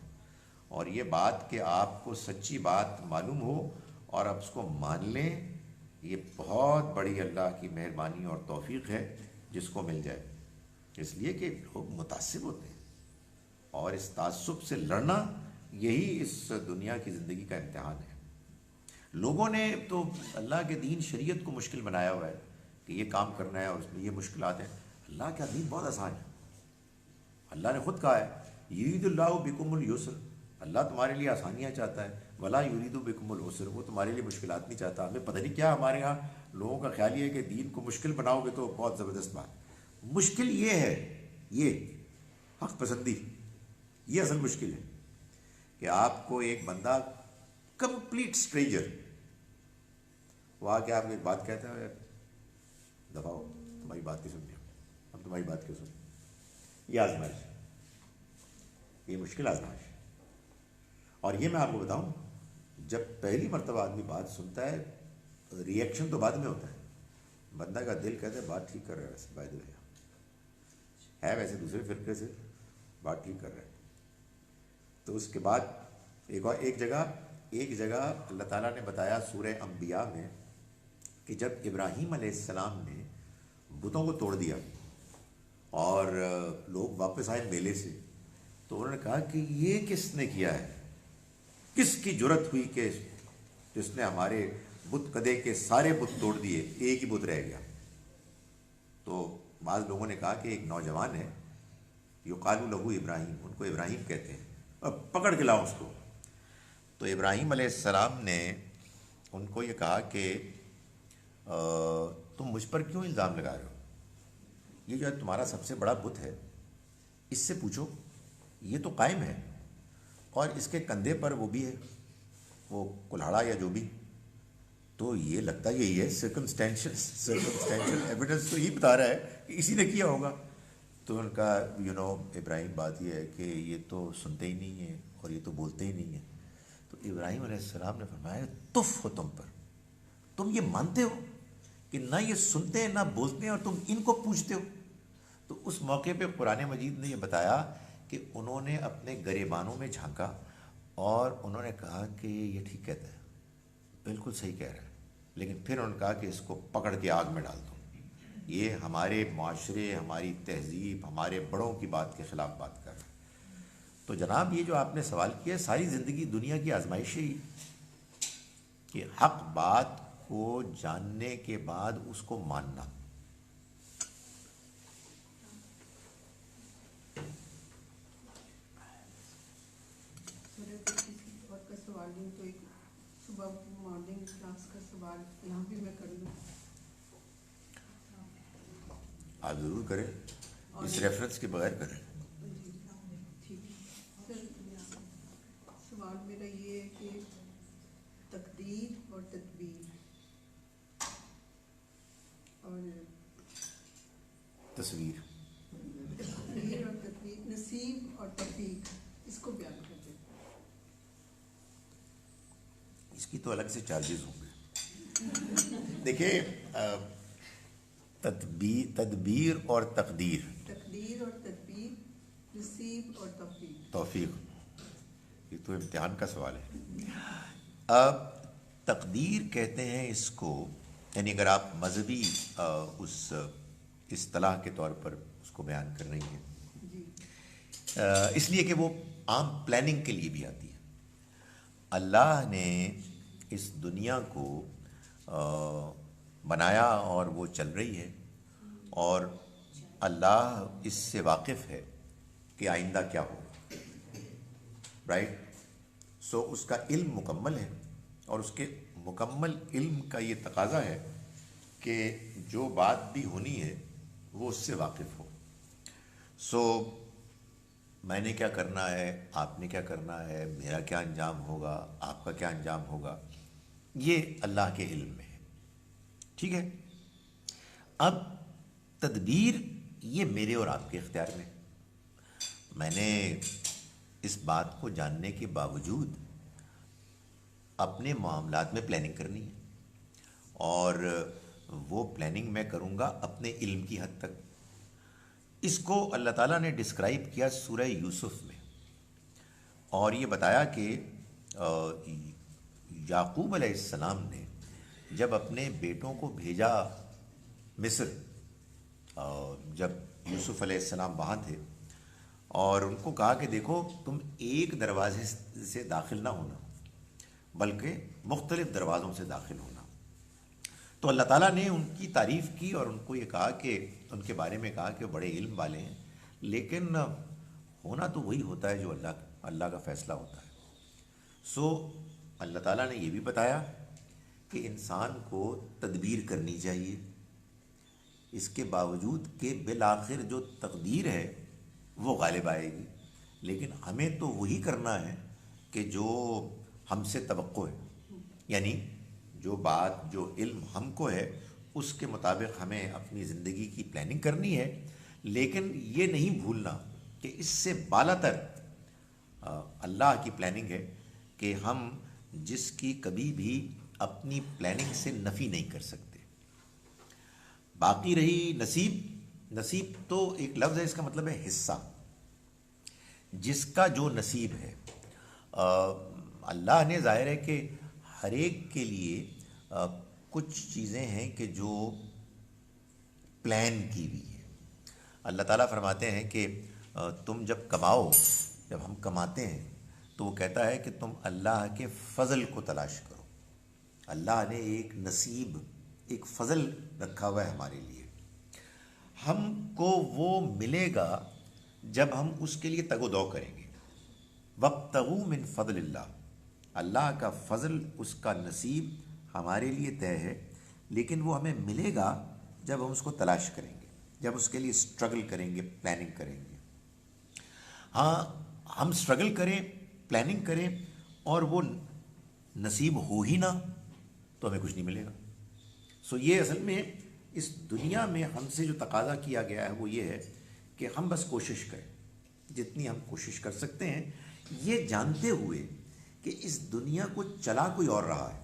اور یہ بات کہ آپ کو سچی بات معلوم ہو اور آپ اس کو مان لیں، یہ بہت بڑی اللہ کی مہربانی اور توفیق ہے جس کو مل جائے. اس لیے کہ لوگ متعصب ہوتے ہیں، اور اس تعصب سے لڑنا یہی اس دنیا کی زندگی کا امتحان ہے. لوگوں نے تو اللہ کے دین شریعت کو مشکل بنایا ہوا ہے کہ یہ کام کرنا ہے اور اس میں یہ مشکلات ہیں. اللہ کا دین بہت آسان ہے. اللہ نے خود کہا ہے یرید اللہ بکم الیسر، اللہ تمہارے لیے آسانیاں چاہتا ہے، ولا یرید بکم العسر، وہ تمہارے لیے مشکلات نہیں چاہتا. ہمیں پتہ نہیں کیا ہمارے ہاں لوگوں کا خیال یہ ہے کہ دین کو مشکل بناؤ گے تو بہت زبردست بات. مشکل یہ ہے، یہ حق پسندی، یہ اصل مشکل ہے کہ آپ کو ایک بندہ کمپلیٹ اسٹرینجر وہ آ کے آپ کو ایک بات کہتا ہے دفاع ہو، تمہاری بات کی سنتے ہم تمہاری بات کیوں سنیں. یہ آزمائش، یہ مشکل آزمائش. اور یہ میں آپ کو بتاؤں، جب پہلی مرتبہ آدمی بات سنتا ہے ریئیکشن تو بعد میں ہوتا ہے. بندہ کا دل کہتا ہے بات ٹھیک کر رہا ہے، ویسے بائی دا وے ہے ویسے دوسرے فرقے سے بات ٹھیک کر رہا ہے. تو اس کے بعد ایک جگہ اللہ تعالیٰ نے بتایا سورہ انبیاء میں کہ جب ابراہیم علیہ السلام نے بتوں کو توڑ دیا اور لوگ واپس آئے میلے سے، تو انہوں نے کہا کہ یہ کس نے کیا ہے، کس کی جرت ہوئی کہ جس نے ہمارے بت کدے کے سارے بت توڑ دیے، ایک ہی بت رہ گیا. تو بعض لوگوں نے کہا کہ ایک نوجوان ہے یقال لہ ابراہیم، ان کو ابراہیم کہتے ہیں، پکڑ کے لاؤ اس کو. تو ابراہیم علیہ السلام نے ان کو یہ کہا کہ تم مجھ پر کیوں الزام لگا رہے ہو؟ یہ جو ہے تمہارا سب سے بڑا بت ہے، اس سے پوچھو، یہ تو قائم ہے اور اس کے کندھے پر وہ بھی ہے، وہ کلہاڑا یا جو بھی. تو یہ لگتا یہی ہے، سرکمسٹینشل ایویڈنس تو یہی بتا رہا ہے کہ اسی نے کیا ہوگا. تو ان کا ابراہیم، بات یہ ہے کہ یہ تو سنتے ہی نہیں ہیں اور یہ تو بولتے ہی نہیں ہیں. تو ابراہیم علیہ السلام نے فرمایا تف ہو تم پر، تم یہ مانتے ہو کہ نہ یہ سنتے ہیں نہ بولتے ہیں اور تم ان کو پوچھتے ہو. تو اس موقع پہ قرآن مجید نے یہ بتایا کہ انہوں نے اپنے گریبانوں میں جھانکا اور انہوں نے کہا کہ یہ ٹھیک کہتا ہے، بالکل صحیح کہہ رہا ہے، لیکن پھر انہوں نے کہا کہ اس کو پکڑ کے آگ میں ڈال دو. یہ ہمارے معاشرے، ہماری تہذیب، ہمارے بڑوں کی بات کے خلاف بات کر رہا ہے. تو جناب یہ جو آپ نے سوال کیا، ساری زندگی دنیا کی آزمائش ہی کہ حق بات کو جاننے کے بعد اس کو ماننا. اور کا سوال نہیں تو ایک صبح مارننگ کلاس کا سوال یہاں بھی میں کر لوں. آپ ضرور کریں، اس ریفرنس کے بغیر کریں. ٹھیک ہے سر، سوال میرا یہ ہے کہ تقدیر اور تدبیر اور تصویر، تقدیر اور تدبیر، نصیب اور توفیق، اس کو بیان کر دیں. اس کی تو الگ سے چارجز ہوں گے. دیکھیے، تدبیر اور تقدیر، تقدیر اور تدبیر، نصیب اور توفیق. توفیق، یہ تو امتحان کا سوال ہے. اب تقدیر کہتے ہیں اس کو، یعنی اگر آپ مذہبی اس اصطلاح کے طور پر اس کو بیان کر رہی ہیں، جی اس لیے کہ وہ عام پلاننگ کے لیے بھی آتی ہے. اللہ نے اس دنیا کو بنایا اور وہ چل رہی ہے، اور اللہ اس سے واقف ہے کہ آئندہ کیا ہوگا. رائٹ؟ سو اس کا علم مکمل ہے، اور اس کے مکمل علم کا یہ تقاضا ہے کہ جو بات بھی ہونی ہے وہ اس سے واقف ہو. سو میں نے کیا کرنا ہے، آپ نے کیا کرنا ہے، میرا کیا انجام ہوگا، آپ کا کیا انجام ہوگا، یہ اللہ کے علم میں ہے. ٹھیک ہے؟ اب تدبیر یہ میرے اور آپ کے اختیار میں. میں نے اس بات کو جاننے کے باوجود اپنے معاملات میں پلاننگ کرنی ہے، اور وہ پلاننگ میں کروں گا اپنے علم کی حد تک. اس کو اللہ تعالیٰ نے ڈسکرائب کیا سورہ یوسف میں، اور یہ بتایا کہ یعقوب علیہ السلام نے جب اپنے بیٹوں کو بھیجا مصر، جب یوسف علیہ السلام وہاں تھے، اور ان کو کہا کہ دیکھو تم ایک دروازے سے داخل نہ ہونا بلکہ مختلف دروازوں سے داخل ہونا. تو اللہ تعالیٰ نے ان کی تعریف کی اور ان کو یہ کہا کہ ان کے بارے میں کہا کہ بڑے علم والے ہیں، لیکن ہونا تو وہی ہوتا ہے جو اللہ کا فیصلہ ہوتا ہے. سو اللہ تعالیٰ نے یہ بھی بتایا کہ انسان کو تدبیر کرنی چاہیے، اس کے باوجود کہ بالآخر جو تقدیر ہے وہ غالب آئے گی، لیکن ہمیں تو وہی کرنا ہے کہ جو ہم سے توقع ہے. یعنی جو بات، جو علم ہم کو ہے اس کے مطابق ہمیں اپنی زندگی کی پلاننگ کرنی ہے، لیکن یہ نہیں بھولنا کہ اس سے بالا تر اللہ کی پلاننگ ہے کہ ہم جس کی کبھی بھی اپنی پلاننگ سے نفی نہیں کر سکتے. باقی رہی نصیب تو ایک لفظ ہے، اس کا مطلب ہے حصہ. جس کا جو نصیب ہے، اللہ نے ظاہر ہے کہ ہر ایک کے لیے کچھ چیزیں ہیں کہ جو پلان کی ہوئی ہے. اللہ تعالیٰ فرماتے ہیں کہ تم جب کماؤ، جب ہم کماتے ہیں تو وہ کہتا ہے کہ تم اللہ کے فضل کو تلاش کرو. اللہ نے ایک نصیب، ایک فضل رکھا ہوا ہے ہمارے لیے. ہم کو وہ ملے گا جب ہم اس کے لیے تگ و دو کریں گے. وَابْتَغُوا مِن فضل اللہ، اللہ کا فضل، اس کا نصیب ہمارے لیے طے ہے، لیکن وہ ہمیں ملے گا جب ہم اس کو تلاش کریں گے، جب اس کے لیے اسٹرگل کریں گے، پلاننگ کریں گے۔ ہاں ہم اسٹرگل کریں، پلاننگ کریں، اور وہ نصیب ہو ہی نہ تو ہمیں کچھ نہیں ملے گا۔ سو یہ اصل میں اس دنیا میں ہم سے جو تقاضا کیا گیا ہے وہ یہ ہے کہ ہم بس کوشش کریں، جتنی ہم کوشش کر سکتے ہیں، یہ جانتے ہوئے کہ اس دنیا کو چلا کوئی اور رہا ہے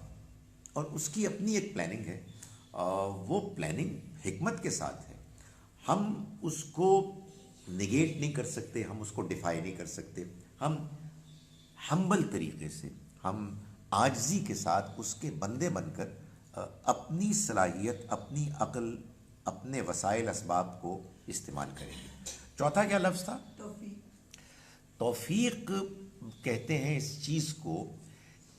اور اس کی اپنی ایک پلاننگ ہے، وہ پلاننگ حکمت کے ساتھ ہے۔ ہم اس کو نگیٹ نہیں کر سکتے، ہم اس کو ڈیفائی نہیں کر سکتے، ہم ہمبل طریقے سے، ہم عاجزی کے ساتھ اس کے بندے بن کر اپنی صلاحیت، اپنی عقل، اپنے وسائل اسباب کو استعمال کریں گے۔ چوتھا کیا لفظ تھا؟ توفیق۔ توفیق کہتے ہیں اس چیز کو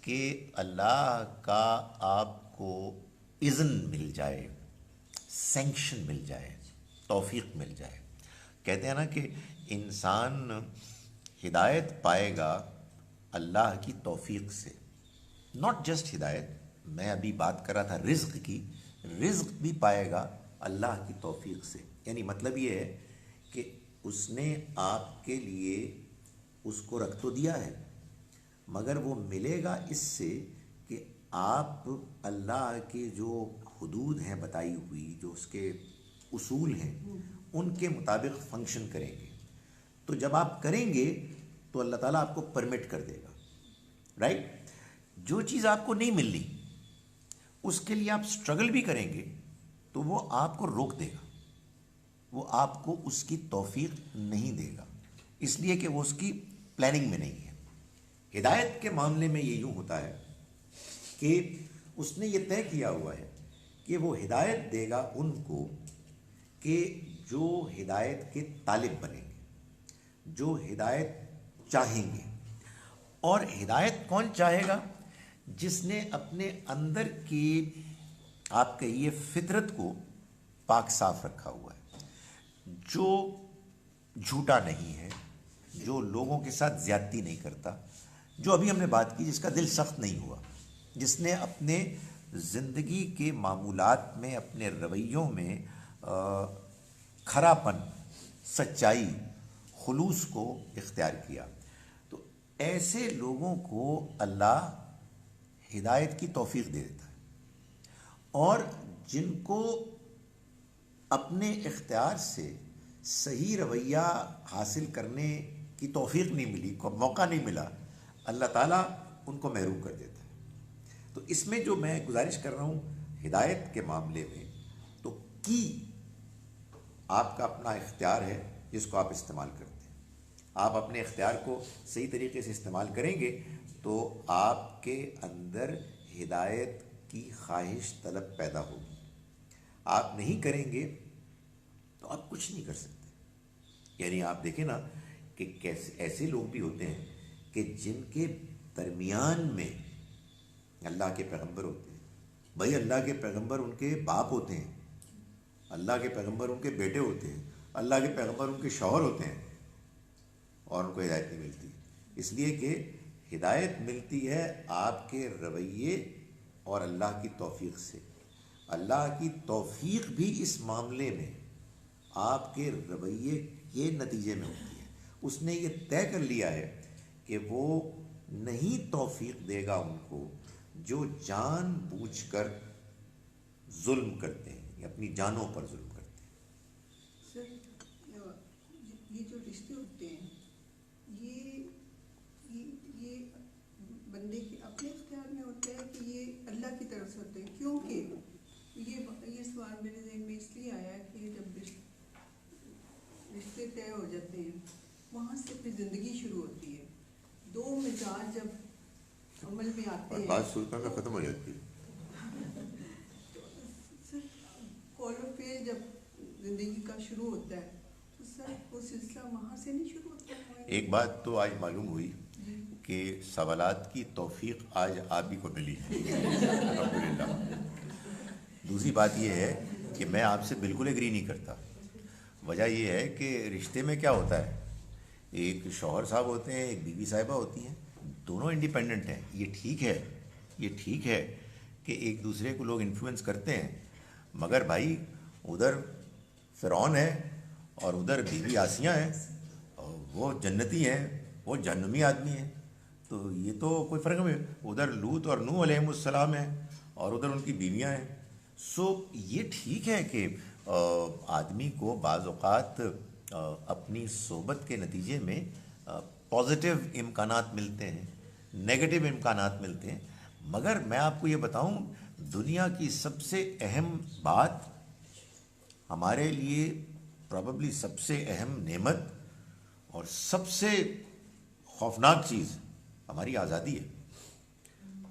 کہ اللہ کا آپ کو اذن مل جائے، سینکشن مل جائے، توفیق مل جائے۔ کہتے ہیں نا کہ انسان ہدایت پائے گا اللہ کی توفیق سے، ناٹ جسٹ ہدایت، میں ابھی بات کر رہا تھا رزق کی، رزق بھی پائے گا اللہ کی توفیق سے۔ یعنی مطلب یہ ہے کہ اس نے آپ کے لیے اس کو رکھ تو دیا ہے، مگر وہ ملے گا اس سے کہ آپ اللہ کے جو حدود ہیں بتائی ہوئی، جو اس کے اصول ہیں، ان کے مطابق فنکشن کریں گے۔ تو جب آپ کریں گے تو اللہ تعالیٰ آپ کو پرمٹ کر دے گا، رائٹ؟ جو چیز آپ کو نہیں ملنی اس کے لیے آپ سٹرگل بھی کریں گے تو وہ آپ کو روک دے گا، وہ آپ کو اس کی توفیق نہیں دے گا، اس لیے کہ وہ اس کی پلاننگ میں نہیں ہے۔ ہدایت کے معاملے میں یہ یوں ہوتا ہے کہ اس نے یہ طے کیا ہوا ہے کہ وہ ہدایت دے گا ان کو کہ جو ہدایت کے طالب بنیں گے، جو ہدایت چاہیں گے۔ اور ہدایت کون چاہے گا؟ جس نے اپنے اندر کی، آپ کہیے، فطرت کو پاک صاف رکھا ہوا ہے، جو جھوٹا نہیں ہے، جو لوگوں کے ساتھ زیادتی نہیں کرتا، جو ابھی ہم نے بات کی، جس کا دل سخت نہیں ہوا، جس نے اپنے زندگی کے معمولات میں، اپنے رویوں میں کھرا پن، سچائی، خلوص کو اختیار کیا۔ تو ایسے لوگوں کو اللہ ہدایت کی توفیق دے دیتا ہے، اور جن کو اپنے اختیار سے صحیح رویہ حاصل کرنے کی توفیق نہیں ملی، کو موقع نہیں ملا، اللہ تعالیٰ ان کو محروم کر دیتا ہے۔ تو اس میں جو میں گزارش کر رہا ہوں ہدایت کے معاملے میں، تو کی آپ کا اپنا اختیار ہے جس کو آپ استعمال کرتے ہیں۔ آپ اپنے اختیار کو صحیح طریقے سے استعمال کریں گے تو آپ کے اندر ہدایت کی خواہش طلب پیدا ہوگی۔ آپ نہیں کریں گے تو آپ کچھ نہیں کر سکتے۔ یعنی آپ دیکھیں نا کہ کیسے ایسے لوگ بھی ہوتے ہیں کہ جن کے درمیان میں اللہ کے پیغمبر ہوتے ہیں۔ بھائی اللہ کے پیغمبر ان کے باپ ہوتے ہیں، اللہ کے پیغمبر ان کے بیٹے ہوتے ہیں، اللہ کے پیغمبر ان کے شوہر ہوتے ہیں، اور ان کو ہدایت نہیں ملتی، اس لیے کہ ہدایت ملتی ہے آپ کے رویے اور اللہ کی توفیق سے۔ اللہ کی توفیق بھی اس معاملے میں آپ کے رویے کے نتیجے میں ہوتی ہے۔ اس نے یہ طے کر لیا ہے کہ وہ نہیں توفیق دے گا ان کو جو جان بوجھ کر ظلم کرتے ہیں یا اپنی جانوں پر ظلم کرتے ہیں۔ سر، یہ جو رشتے ہوتے ہیں یہ بندے کے اپنے اختیار میں ہوتا ہے کہ یہ اللہ کی طرف سے ہوتے ہیں؟ کیونکہ یہ سوال میرے ذہن میں اس لیے آیا کہ جب رشتے طے ہو جاتے ہیں وہاں سے پھر زندگی شروع ہوتی ہے، دو مزاج جب عمل میں آتے ہیں، بات سلطان میں ختم ہو جاتی ہے۔ سر کال و فیل جب زندگی کا شروع ہوتا ہے تو سر وہ سلسلہ وہاں سے نہیں شروع ہوتا ہے؟ ایک بات تو آج معلوم ہوئی کہ سوالات کی توفیق آج آپ ہی کو ملی الحمدللہ۔ دوسری بات یہ ہے کہ میں آپ سے بالکل ایگری نہیں کرتا۔ وجہ یہ ہے کہ رشتے میں کیا ہوتا ہے ایک شوہر صاحب ہوتے ہیں، ایک بیوی صاحبہ ہوتی ہیں، دونوں انڈیپینڈنٹ ہیں. یہ ٹھیک ہے، یہ ٹھیک ہے کہ ایک دوسرے کو لوگ انفلوئنس کرتے ہیں، مگر بھائی ادھر فرعون ہے اور ادھر بیوی آسیہ ہیں، اور وہ جنتی ہیں، وہ جہنمی آدمی ہیں. تو یہ تو کوئی فرق نہیں. ادھر لوط اور نوح علیہ السلام ہیں اور ادھر ان کی بیویاں ہیں. سو یہ ٹھیک ہے کہ آدمی کو بعض اوقات اپنی صحبت کے نتیجے میں پازیٹیو امکانات ملتے ہیں، نیگیٹو امکانات ملتے ہیں. مگر میں آپ کو یہ بتاؤں، دنیا کی سب سے اہم بات، ہمارے لیے پرابیبلی سب سے اہم نعمت اور سب سے خوفناک چیز ہماری آزادی ہے.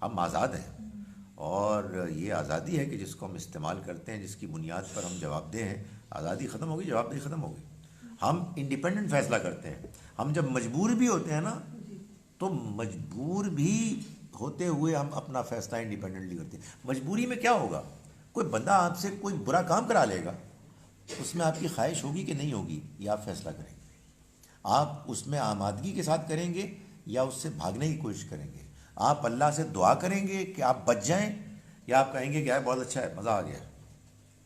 ہم آزاد ہیں، اور یہ آزادی ہے کہ جس کو ہم استعمال کرتے ہیں، جس کی بنیاد پر ہم جواب دہ ہیں. آزادی ختم ہوگی، جواب دہی ختم ہوگی. ہم انڈیپینڈنٹ فیصلہ کرتے ہیں. ہم جب مجبور بھی ہوتے ہیں نا، تو مجبور بھی ہوتے ہوئے ہم اپنا فیصلہ انڈیپینڈنٹلی کرتے ہیں. مجبوری میں کیا ہوگا؟ کوئی بندہ آپ سے کوئی برا کام کرا لے گا، اس میں آپ کی خواہش ہوگی کہ نہیں ہوگی، یہ آپ فیصلہ کریں گے. آپ اس میں آمادگی کے ساتھ کریں گے یا اس سے بھاگنے کی کوشش کریں گے. آپ اللہ سے دعا کریں گے کہ آپ بچ جائیں، یا آپ کہیں گے کہ یار بہت اچھا ہے، مزہ آ گیا.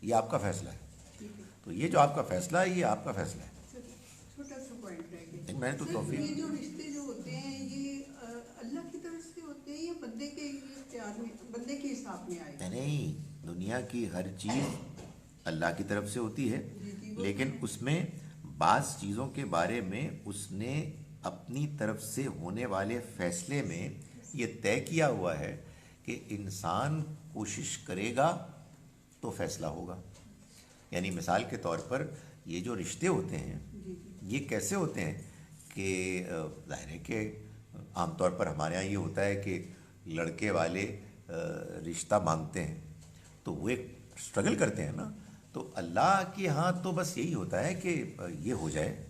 یہ آپ کا فیصلہ ہے. تو یہ جو آپ کا فیصلہ ہے، یہ آپ کا فیصلہ ہے. چھوٹا سا پوائنٹ رہ گیا. میں تو توفیق، یہ جو رشتے جو ہوتے ہیں یہ اللہ کی طرف سے ہوتے ہیں یا بندے کے اختیار میں، بندے کے حساب میں آئے؟ نہیں، دنیا کی ہر چیز اللہ کی طرف سے ہوتی ہے، لیکن اس میں بعض چیزوں کے بارے میں اس نے اپنی طرف سے ہونے والے فیصلے میں یہ طے کیا ہوا ہے کہ انسان کوشش کرے گا تو فیصلہ ہوگا. یعنی مثال کے طور پر یہ جو رشتے ہوتے ہیں، یہ کیسے ہوتے ہیں کہ ظاہر ہے کہ عام طور پر ہمارے یہاں یہ ہوتا ہے کہ لڑکے والے رشتہ مانگتے ہیں تو وہ ایک اسٹرگل کرتے ہیں نا. تو اللہ کے ہاں تو بس یہی ہوتا ہے کہ یہ ہو جائے،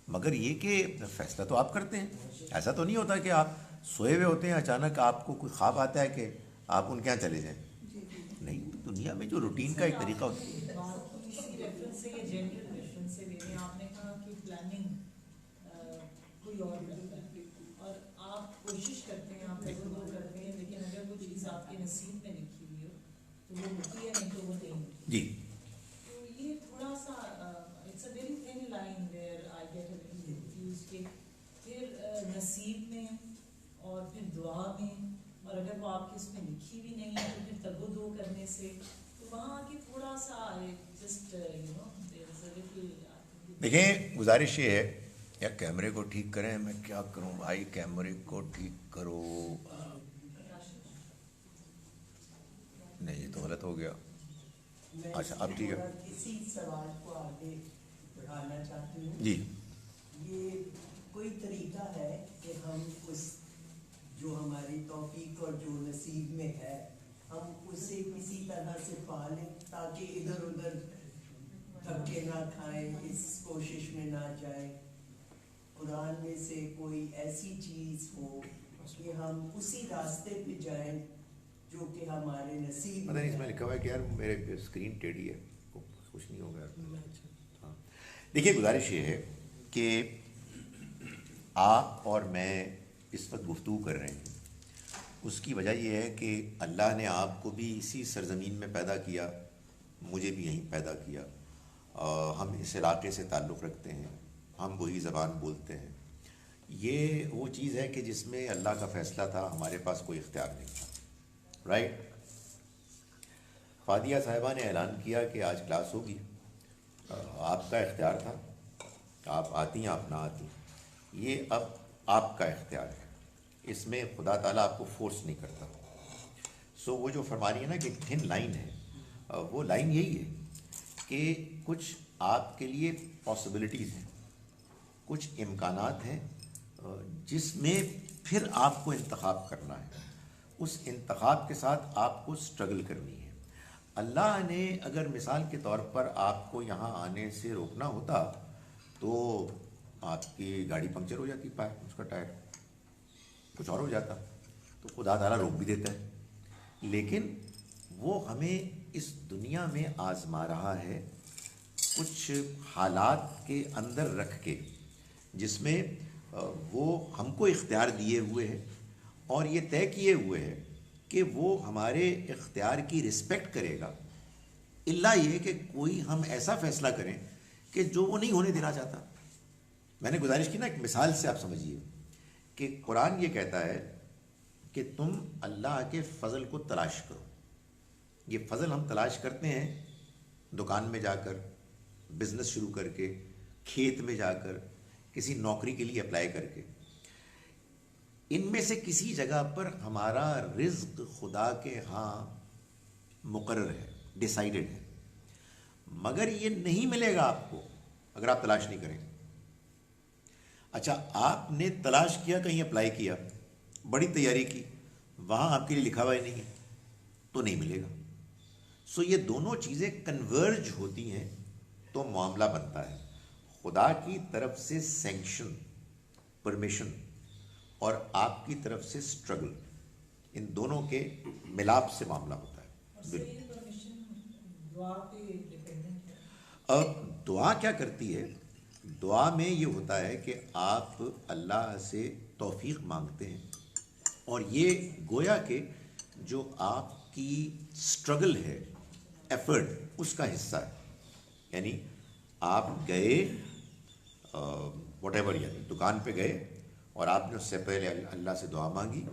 مگر یہ کہ فیصلہ تو آپ کرتے ہیں. ایسا تو نہیں ہوتا کہ آپ سوئے ہوئے ہوتے ہیں، اچانک آپ کو کوئی خواب آتا ہے کہ آپ ان کے یہاں چلے جائیں. نہیں، دنیا میں جو روٹین کا ایک طریقہ ہوتا ہے. آپ نے کہا کہ پلاننگ کوئی اور کرتا ہے اور آپ کوشش کرتے ہیں، آپ وہ کرتے ہیں، لیکن اگر وہ چیز آپ کے نصیب میں لکھی ہوئی ہو تو وہ ہوتی ہے، نہیں تو وہ نہیں ہوتی. جی، تو یہ تھوڑا سا it's a very thin line where I get a little confused کہ پھر نصیب میں اور پھر دعا میں، اور اگر وہ آپ کے اس میں لکھی بھی نہیں ہے تو پھر تگ و دو کرنے سے، تو وہاں کی تھوڑا سا just you know there is a little. دیکھیں گزارش یہ ہے، یا کیمرے کو ٹھیک کریں. میں کیا کروں بھائی، کیمرے کو ٹھیک کرو. نہیں یہ تو غلط ہو گیا. اچھا اب ٹھیک ہے. اسی سوال کو آگے بڑھانا چاہتی ہوں. جی، یہ کوئی طریقہ ہے کہ ہم اس جو ہماری توفیق اور جو نصیب میں ہے، ہم اسے کسی طرح سے پالیں تاکہ ادھر ادھر دھکے نہ کھائیں، اس کوشش میں نہ جائیں. قرآن میں سے کوئی ایسی چیز ہو کہ ہم اسی راستے پہ جائیں جو کہ ہمارے نصیب پتہ نہیں اس میں لکھا ہوا ہے کہ یار میرے اسکرین ٹیڑھی ہے، کچھ نہیں ہوگا. ہاں دیکھیے، گزارش یہ ہے کہ آپ اور میں اس وقت گفتگو کر رہے ہیں، اس کی وجہ یہ ہے کہ اللہ نے آپ کو بھی اسی سرزمین میں پیدا کیا، مجھے بھی یہیں پیدا کیا. ہم اس علاقے سے تعلق رکھتے ہیں، ہم وہی زبان بولتے ہیں. یہ وہ چیز ہے کہ جس میں اللہ کا فیصلہ تھا، ہمارے پاس کوئی اختیار نہیں تھا. رائٹ. فادیہ صاحبہ نے اعلان کیا کہ آج کلاس ہوگی. آپ کا اختیار تھا، آپ آتی ہیں، آپ نہ آتی. یہ اب آپ کا اختیار ہے، اس میں خدا تعالیٰ آپ کو فورس نہیں کرتا. سو وہ جو فرما رہی ہے نا کہ تھن لائن ہے، وہ لائن یہی ہے کہ کچھ آپ کے لیے پاسبلٹیز ہیں، کچھ امکانات ہیں جس میں پھر آپ کو انتخاب کرنا ہے. اس انتخاب کے ساتھ آپ کو سٹرگل کرنی ہے. اللہ نے اگر مثال کے طور پر آپ کو یہاں آنے سے روکنا ہوتا تو آپ کی گاڑی پنکچر ہو جاتی، اس کا ٹائر کچھ اور ہو جاتا، تو خدا تعالیٰ روک بھی دیتا ہے. لیکن وہ ہمیں اس دنیا میں آزما رہا ہے، کچھ حالات کے اندر رکھ کے جس میں وہ ہم کو اختیار دیے ہوئے ہے اور یہ طے کیے ہوئے ہے کہ وہ ہمارے اختیار کی رسپیکٹ کرے گا، الا یہ کہ کوئی ہم ایسا فیصلہ کریں کہ جو وہ نہیں ہونے دینا چاہتا. میں نے گزارش کی نا ایک مثال سے آپ سمجھیے کہ قرآن یہ کہتا ہے کہ تم اللہ کے فضل کو تلاش کرو. یہ فضل ہم تلاش کرتے ہیں دکان میں جا کر، بزنس شروع کر کے، کھیت میں جا کر، کسی نوکری کے لیے اپلائی کر کے. ان میں سے کسی جگہ پر ہمارا رزق خدا کے ہاں مقرر ہے، ڈیسائیڈڈ ہے، مگر یہ نہیں ملے گا آپ کو اگر آپ تلاش نہیں کریں. اچھا، آپ نے تلاش کیا، کہیں اپلائی کیا، بڑی تیاری کی، وہاں آپ کے لیے لکھا ہوا ہی نہیں ہے تو نہیں ملے گا. سو یہ دونوں چیزیں کنورج ہوتی ہیں تو معاملہ بنتا ہے. خدا کی طرف سے سینکشن، پرمیشن، اور آپ کی طرف سے اسٹرگل، ان دونوں کے ملاپ سے معاملہ ہوتا ہے. اور صحیح پرمیشن دعا پہ ڈیپینڈنٹ ہے. اب دعا کیا کرتی ہے؟ دعا میں یہ ہوتا ہے کہ آپ اللہ سے توفیق مانگتے ہیں، اور یہ گویا کہ جو آپ کی اسٹرگل ہے، ایفرٹ، اس کا حصہ ہے. یعنی آپ گئے واٹ ایور، یعنی دکان پہ گئے اور آپ نے اس سے پہلے اللہ سے دعا مانگی،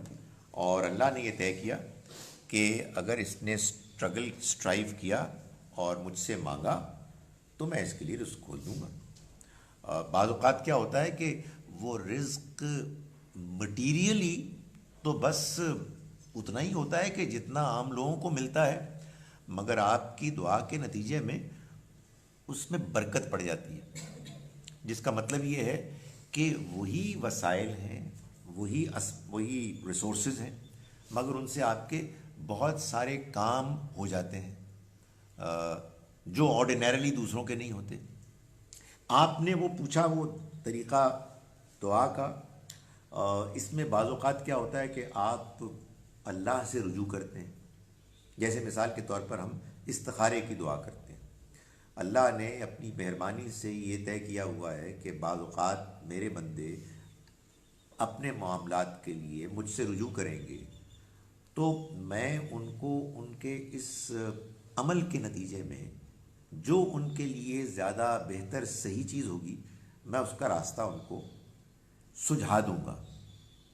اور اللہ نے یہ طے کیا کہ اگر اس نے اسٹرائیو کیا اور مجھ سے مانگا تو میں اس کے لیے رزق کھول دوں گا. بعض اوقات کیا ہوتا ہے کہ وہ رزق مٹیریلی تو بس اتنا ہی ہوتا ہے کہ جتنا عام لوگوں کو ملتا ہے، مگر آپ کی دعا کے نتیجے میں اس میں برکت پڑ جاتی ہے، جس کا مطلب یہ ہے کہ وہی وسائل ہیں، وہی ریسورسز ہیں، مگر ان سے آپ کے بہت سارے کام ہو جاتے ہیں جو آرڈینیرلی دوسروں کے نہیں ہوتے. آپ نے وہ پوچھا وہ طریقہ دعا کا، اس میں بعض اوقات کیا ہوتا ہے کہ آپ اللہ سے رجوع کرتے ہیں. جیسے مثال کے طور پر ہم استخارے کی دعا کرتے ہیں. اللہ نے اپنی مہربانی سے یہ طے کیا ہوا ہے کہ بعض اوقات میرے بندے اپنے معاملات کے لیے مجھ سے رجوع کریں گے، تو میں ان کو ان کے اس عمل کے نتیجے میں جو ان کے لیے زیادہ بہتر صحیح چیز ہوگی، میں اس کا راستہ ان کو سجھا دوں گا،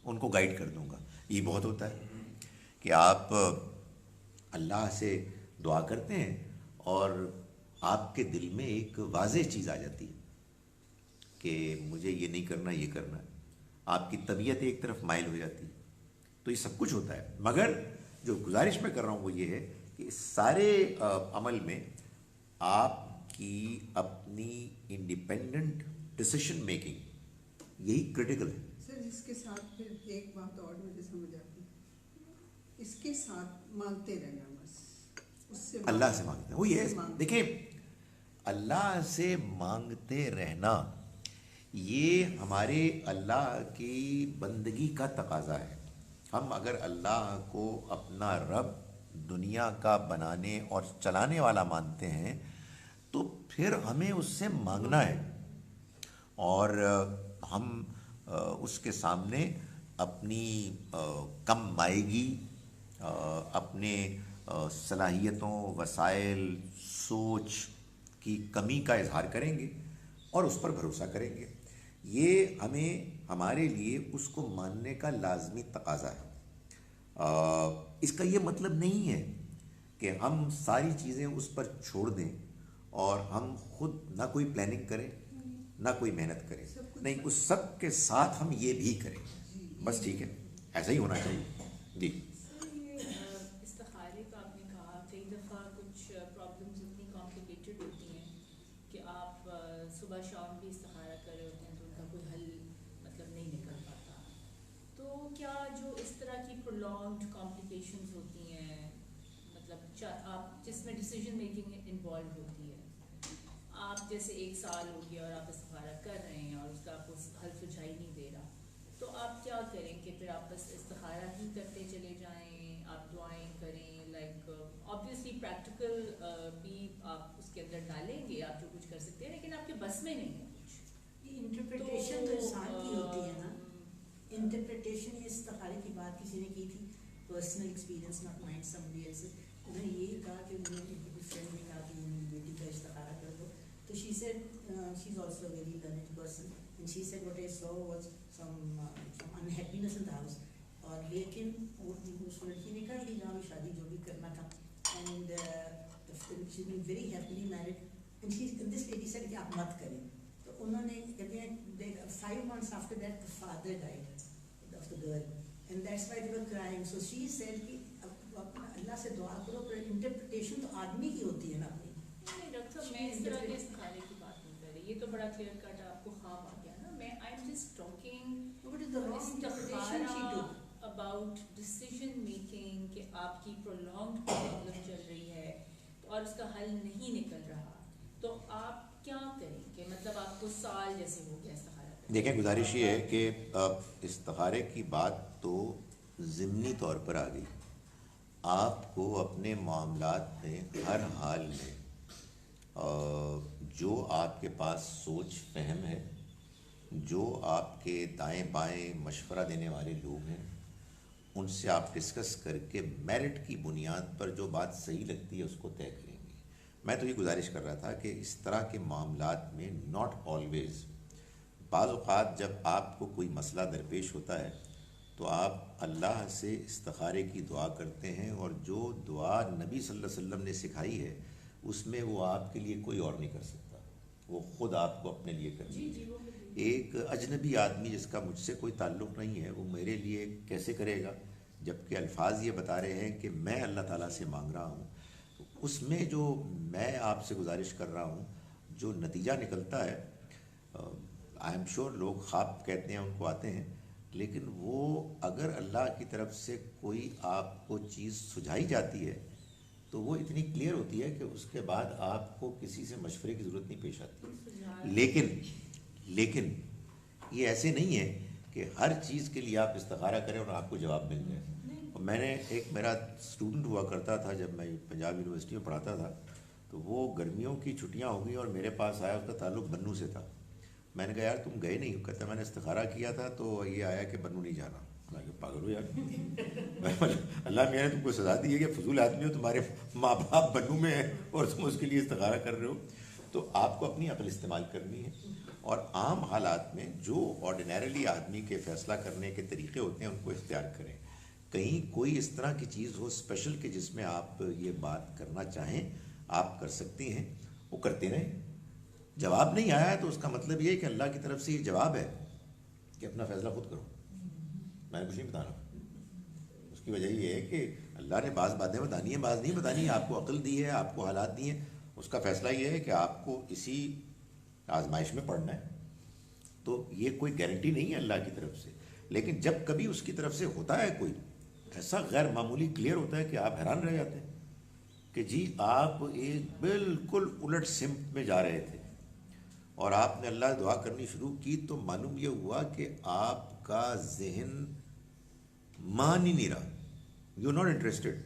ان کو گائیڈ کر دوں گا. یہ بہت ہوتا ہے کہ آپ اللہ سے دعا کرتے ہیں اور آپ کے دل میں ایک واضح چیز آ جاتی ہے کہ مجھے یہ نہیں کرنا، یہ کرنا ہے. آپ کی طبیعت ایک طرف مائل ہو جاتی ہے. تو یہ سب کچھ ہوتا ہے، مگر جو گزارش میں کر رہا ہوں وہ یہ ہے کہ اس سارے عمل میں آپ کی اپنی انڈیپینڈنٹ ڈیسیشن میکنگ یہی کرٹیکل ہے. سر اس کے ساتھ پھر ایک بات اور مجھے سمجھ آتی ہے، اس کے ساتھ مانگتے رہنا، بس اس سے اللہ سے مانگتے ہیں. وہ یہ دیکھیں، اللہ سے مانگتے رہنا یہ ہمارے اللہ کی بندگی کا تقاضا ہے. ہم اگر اللہ کو اپنا رب، دنیا کا بنانے اور چلانے والا مانتے ہیں تو پھر ہمیں اس سے مانگنا ہے، اور ہم اس کے سامنے اپنی کم مائیگی، اپنے صلاحیتوں، وسائل، سوچ کی کمی کا اظہار کریں گے اور اس پر بھروسہ کریں گے. یہ ہمیں ہمارے لیے اس کو ماننے کا لازمی تقاضا ہے. اس کا یہ مطلب نہیں ہے کہ ہم ساری چیزیں اس پر چھوڑ دیں اور ہم خود نہ کوئی پلاننگ کریں، نہ کوئی محنت کریں. نہیں، اس سب کے ساتھ ہم یہ بھی کریں. بس ٹھیک ہے، ایسا ہی ہونا چاہیے. جی استخارے کا آپ نے کہا، کئی دفعہ کچھ پرابلمز اتنی کمپلیکیٹڈ ہوتی ہیں کہ آپ صبح شام بھی استخارہ کر رہے ہوتے ہیں تو ان کا کوئی حل مطلب نہیں نکل پاتا. تو کیا جو اس طرح کی پرولونگڈ کمپلیکیشنز ہوتی ہیں، مطلب آپ جس میں ڈیسیجن میکنگ انوالو ہوتی ہے، آپ جیسے 1 سال ہو گیا اور آپ استخارہ کر رہے ہیں اور اس کا آپ کو حل سجھائی نہیں دے رہا، تو آپ کیا کریں کہ پھر آپ بس استخارہ ہی کرتے چلے جائیں، آپ دعائیں کریں، لائک آبویسلی پریکٹیکل بھی آپ اس کے اندر ڈالیں گے، آپ جو کچھ کر سکتے ہیں، لیکن آپ کے بس میں نہیں ہے کچھ. انٹرپریٹیشن تو انسان کی ہوتی ہے نا. انٹرپریٹیشن یہ استخارے کی بات کسی نے کی تھی, personal experience not mind somebody else. انہوں نے یہ کہا کہ انہوں نے ایک فرینڈ نے کہا کہ میری بیٹی کا استخارہ کر دو, تو she said she is also very learned person, and she said what I so was some unhappiness in the house. اور لیکن اس لڑکی نے کر لی جہاں شادی جو بھی کرنا تھا, and she is very happily married, and this lady said کہ آپ مت کریں. تو انہوں نے کہتے ہیں 5 months after that the father died of the girl, and that's why they were crying. So she said کہ اللہ سے دعا کرو, پر انٹرپریٹیشن تو آدمی کی ہوتی ہے نا اپنی. نہیں ڈاکٹر صاحب, میں اس طرح کے استخارے کی بات نہیں کر رہی, یہ تو بڑا کلیئر کٹ آپ کو خواب آ گیا نا. میں I am just talking about decision making, کہ آپ کی پرولونگڈ پرابلم چل رہی ہے اور اس کا حل نہیں نکل رہا, تو آپ کیا کریں کہ مطلب آپ کو سال جیسے ہو گیا استخارہ کریں. دیکھیں, گزارش یہ ہے کہ استخارے کی بات تو ضمنی طور پر آ گئی. آپ کو اپنے معاملات میں ہر حال میں جو آپ کے پاس سوچ فہم ہے, جو آپ کے دائیں بائیں مشورہ دینے والے لوگ ہیں, ان سے آپ ڈسکس کر کے میرٹ کی بنیاد پر جو بات صحیح لگتی ہے اس کو طے کریں گے. میں تو یہ گزارش کر رہا تھا کہ اس طرح کے معاملات میں ناٹ آلویز, بعض اوقات جب آپ کو کوئی مسئلہ درپیش ہوتا ہے تو آپ اللہ سے استخارے کی دعا کرتے ہیں, اور جو دعا نبی صلی اللہ علیہ وسلم نے سکھائی ہے اس میں وہ آپ کے لیے کوئی اور نہیں کر سکتا, وہ خود آپ کو اپنے لیے کرنی ہے. ایک اجنبی آدمی جس کا مجھ سے کوئی تعلق نہیں ہے, وہ میرے لیے کیسے کرے گا, جبکہ الفاظ یہ بتا رہے ہیں کہ میں اللہ تعالیٰ سے مانگ رہا ہوں. اس میں جو میں آپ سے گزارش کر رہا ہوں, جو نتیجہ نکلتا ہے, آئی ایم شیور لوگ خواب کہتے ہیں ان کو آتے ہیں, لیکن وہ اگر اللہ کی طرف سے کوئی آپ کو چیز سجھائی جاتی ہے تو وہ اتنی کلیئر ہوتی ہے کہ اس کے بعد آپ کو کسی سے مشورے کی ضرورت نہیں پیش آتی. لیکن یہ ایسے نہیں ہے کہ ہر چیز کے لیے آپ استخارہ کریں اور آپ کو جواب مل جائے. اور میں نے ایک میرا اسٹوڈنٹ ہوا کرتا تھا جب میں پنجاب یونیورسٹی میں پڑھاتا تھا, تو وہ گرمیوں کی چھٹیاں ہو گئی اور میرے پاس آیا, اس کا تعلق بنو سے تھا. میں نے کہا یار تم گئے نہیں؟ کہتا میں نے استخارہ کیا تھا تو یہ آیا کہ بنو نہیں جانا. پاگل ہو یار, اللہ میاں نے تم کو سزا دی ہے کہ فضول آدمی ہو, تمہارے ماں باپ بنو میں ہیں اور تم اس کے لیے استخارہ کر رہے ہو. تو آپ کو اپنی عقل استعمال کرنی ہے, اور عام حالات میں جو آرڈینریلی آدمی کے فیصلہ کرنے کے طریقے ہوتے ہیں ان کو اختیار کریں. کہیں کوئی اس طرح کی چیز ہو اسپیشل کہ جس میں آپ یہ بات کرنا چاہیں, آپ کر سکتی ہیں, وہ کرتے رہیں. جواب نہیں آیا ہے تو اس کا مطلب یہ ہے کہ اللہ کی طرف سے یہ جواب ہے کہ اپنا فیصلہ خود کرو, میں نے کچھ نہیں بتانا. اس کی وجہ یہ ہے کہ اللہ نے بعض باتیں بتانی ہیں, بعض نہیں بتانی. آپ کو عقل دی ہے, آپ کو حالات دی ہیں, اس کا فیصلہ یہ ہے کہ آپ کو اسی آزمائش میں پڑھنا ہے. تو یہ کوئی گارنٹی نہیں ہے اللہ کی طرف سے, لیکن جب کبھی اس کی طرف سے ہوتا ہے کوئی ایسا غیر معمولی کلیئر ہوتا ہے کہ آپ حیران رہ جاتے ہیں کہ جی آپ ایک بالکل الٹ سمت میں جا رہے تھے اور آپ نے اللہ دعا کرنی شروع کی, تو معلوم یہ ہوا کہ آپ کا ذہن مان ہی نہیں رہا, یو ناٹ انٹرسٹڈ,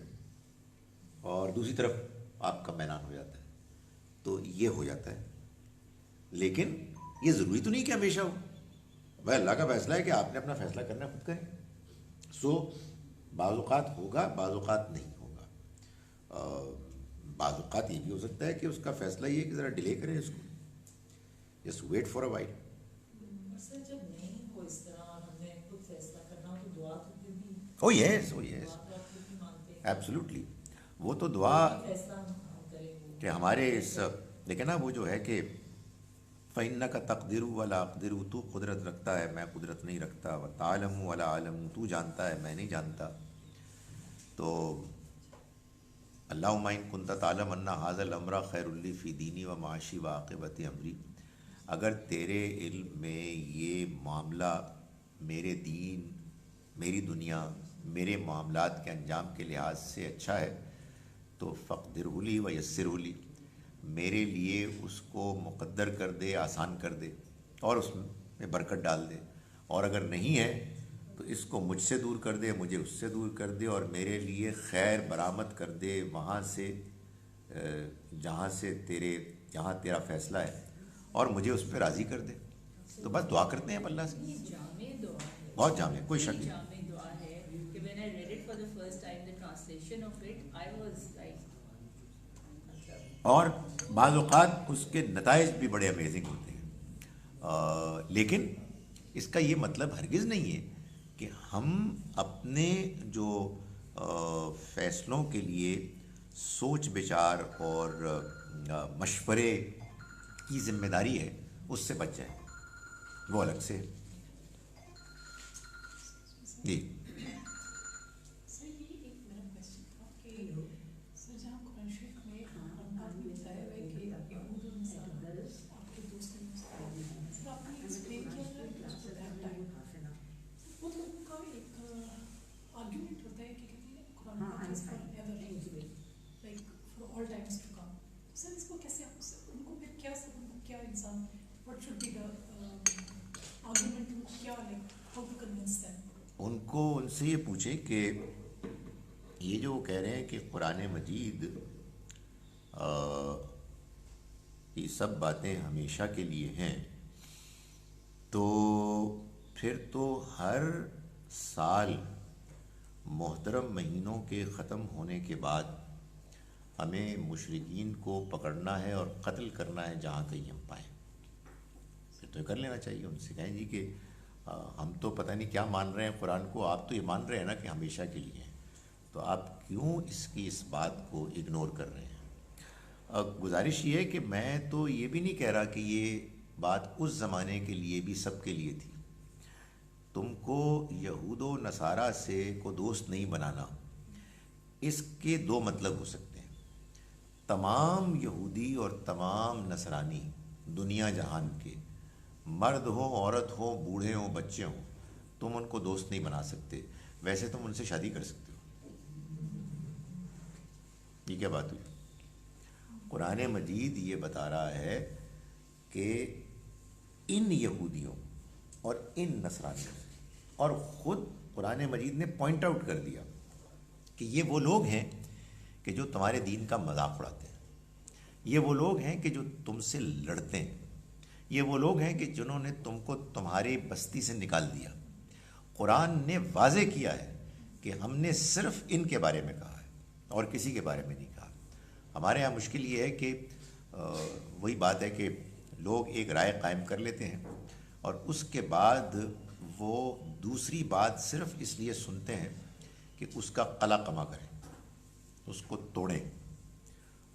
اور دوسری طرف آپ کا میلان ہو جاتا ہے. تو یہ ہو جاتا ہے, لیکن یہ ضروری تو نہیں کہ ہمیشہ ہو. بھائی اللہ کا فیصلہ ہے کہ آپ نے اپنا فیصلہ کرنا خود کریں. سو بعض اوقات ہوگا, بعض اوقات نہیں ہوگا. بعض اوقات یہ بھی ہو سکتا ہے کہ اس کا فیصلہ یہ ہے کہ ذرا ڈیلے کریں اس کو, just wait for a while. Sir جب نہیں ہو اس طرح اور ہم نے خود فیصلہ کرنا ہو تو دعا تو پھر بھی او یس ایبسلیوٹلی. وہ تو دعا کہ ہمارے اس دیکھیں نا, وہ جو ہے کہ فَإِنَّكَ تَقْدِرُ وَلَا أَقْدِرُ, تو قدرت رکھتا ہے میں قدرت نہیں رکھتا, وَتَعْلَمُ وَلَا أَعْلَمُ, تو جانتا ہے میں نہیں جانتا. تو اللہم إِن كُنتَ تَعْلَمُ أَنَّ هَذَا الْأَمْرَ خَيْرٌ لِّي فِي دِينِي وَمَعَاشِي وَعَاقِبَةِ أَمْرِي, اگر تیرے علم میں یہ معاملہ میرے دین, میری دنیا, میرے معاملات کے انجام کے لحاظ سے اچھا ہے تو فَقْدِرْهُ لِي وَيَسِّرْهُ لِي, میرے لیے اس کو مقدر کر دے, آسان کر دے اور اس میں برکت ڈال دے. اور اگر نہیں ہے تو اس کو مجھ سے دور کر دے, مجھے اس سے دور کر دے, اور میرے لیے خیر برآمد کر دے وہاں سے جہاں تیرا فیصلہ ہے, اور مجھے اس پہ راضی کر دے. تو بس دعا کرتے ہیں اب اللہ سے، یہ جامع دعا ہے، بہت جامع، کوئی شک بڑی نہیں. جامع دعا ہے کہ when I read it for the first time, the translation of it, I was like اور بعض اوقات اس کے نتائج بھی بڑے امیزنگ ہوتے ہیں. لیکن اس کا یہ مطلب ہرگز نہیں ہے کہ ہم اپنے جو فیصلوں کے لیے سوچ بچار اور مشورے کی ذمہ داری ہے اس سے بچ جائیں، وہ الگ سے. جی سر یہ ایک میرا کوشچن تھا کہ سر جہاں قرآن شریف میں آپ نے بتایا ہوا ہے کہ یہود و نصارہ آپ کے دوست ہیں، سر آپ نے ایکسپلین کیا ہے وہ لوگوں کا ایک آرگیومنٹ ہوتا ہے کہ کہتے ہیں Quran like for all times to come. Sir اس کو کیسے آپ ان کو پھر کیا سر ان کو کیا انسان what should be the argument, کیا like how to convince them? ان کو ان سے یہ پوچھیں کہ یہ جو وہ کہہ رہے ہیں کہ قرآن مجید یہ سب باتیں ہمیشہ کے لیے ہیں، تو پھر تو ہر سال محترم مہینوں کے ختم ہونے کے بعد ہمیں مشرکین کو پکڑنا ہے اور قتل کرنا ہے جہاں کہیں ہم پائیں. پھر تو یہ کر لینا چاہیے. ان سے کہیں جی کہ ہم تو پتہ نہیں کیا مان رہے ہیں قرآن کو، آپ تو یہ مان رہے ہیں نا کہ ہمیشہ کے لیے ہیں، تو آپ کیوں اس بات کو اگنور کر رہے ہیں؟ گزارش یہ ہے کہ میں تو یہ بھی نہیں کہہ رہا کہ یہ بات اس زمانے کے لیے بھی سب کے لیے تھی. تم کو یہود و نصارہ سے کو دوست نہیں بنانا، اس کے دو مطلب ہو سکتے ہیں. تمام یہودی اور تمام نصرانی دنیا جہان کے، مرد ہو عورت ہو بوڑھے ہوں بچے ہوں، تم ان کو دوست نہیں بنا سکتے. ویسے تم ان سے شادی کر سکتے ہو. یہ کیا بات ہوئی؟ قرآن مجید یہ بتا رہا ہے کہ ان یہودیوں اور ان نصرانیوں سے، اور خود قرآن مجید نے پوائنٹ آؤٹ کر دیا کہ یہ وہ لوگ ہیں کہ جو تمہارے دین کا مذاق اڑاتے ہیں، یہ وہ لوگ ہیں کہ جو تم سے لڑتے ہیں، یہ وہ لوگ ہیں کہ جنہوں نے تم کو تمہاری بستی سے نکال دیا. قرآن نے واضح کیا ہے کہ ہم نے صرف ان کے بارے میں کہا ہے اور کسی کے بارے میں نہیں کہا. ہمارے یہاں مشکل یہ ہے کہ وہی بات ہے کہ لوگ ایک رائے قائم کر لیتے ہیں اور اس کے بعد وہ دوسری بات صرف اس لیے سنتے ہیں کہ اس کا قلع کما کریں، اس کو توڑیں،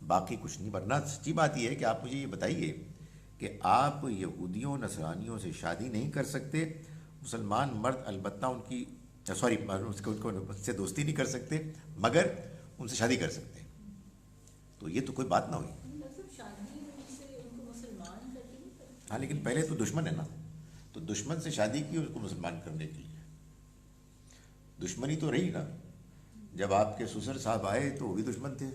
باقی کچھ نہیں. ورنہ سچی بات یہ ہے کہ آپ مجھے یہ بتائیے کہ آپ یہودیوں نصرانیوں سے شادی نہیں کر سکتے، مسلمان مرد البتہ ان کی ان سے دوستی نہیں کر سکتے، مگر ان سے شادی کر سکتے ہیں. تو یہ تو کوئی بات نہ ہوئی. مطلب شادی سے ان کو مسلمان کرتے نہیں کرتے. ہاں لیکن پہلے تو دشمن ہے نا، تو دشمن سے شادی کی اس کو مسلمان کرنے کے لیے. دشمنی تو رہی نا. جب آپ کے سسر صاحب آئے تو وہ بھی دشمن تھے،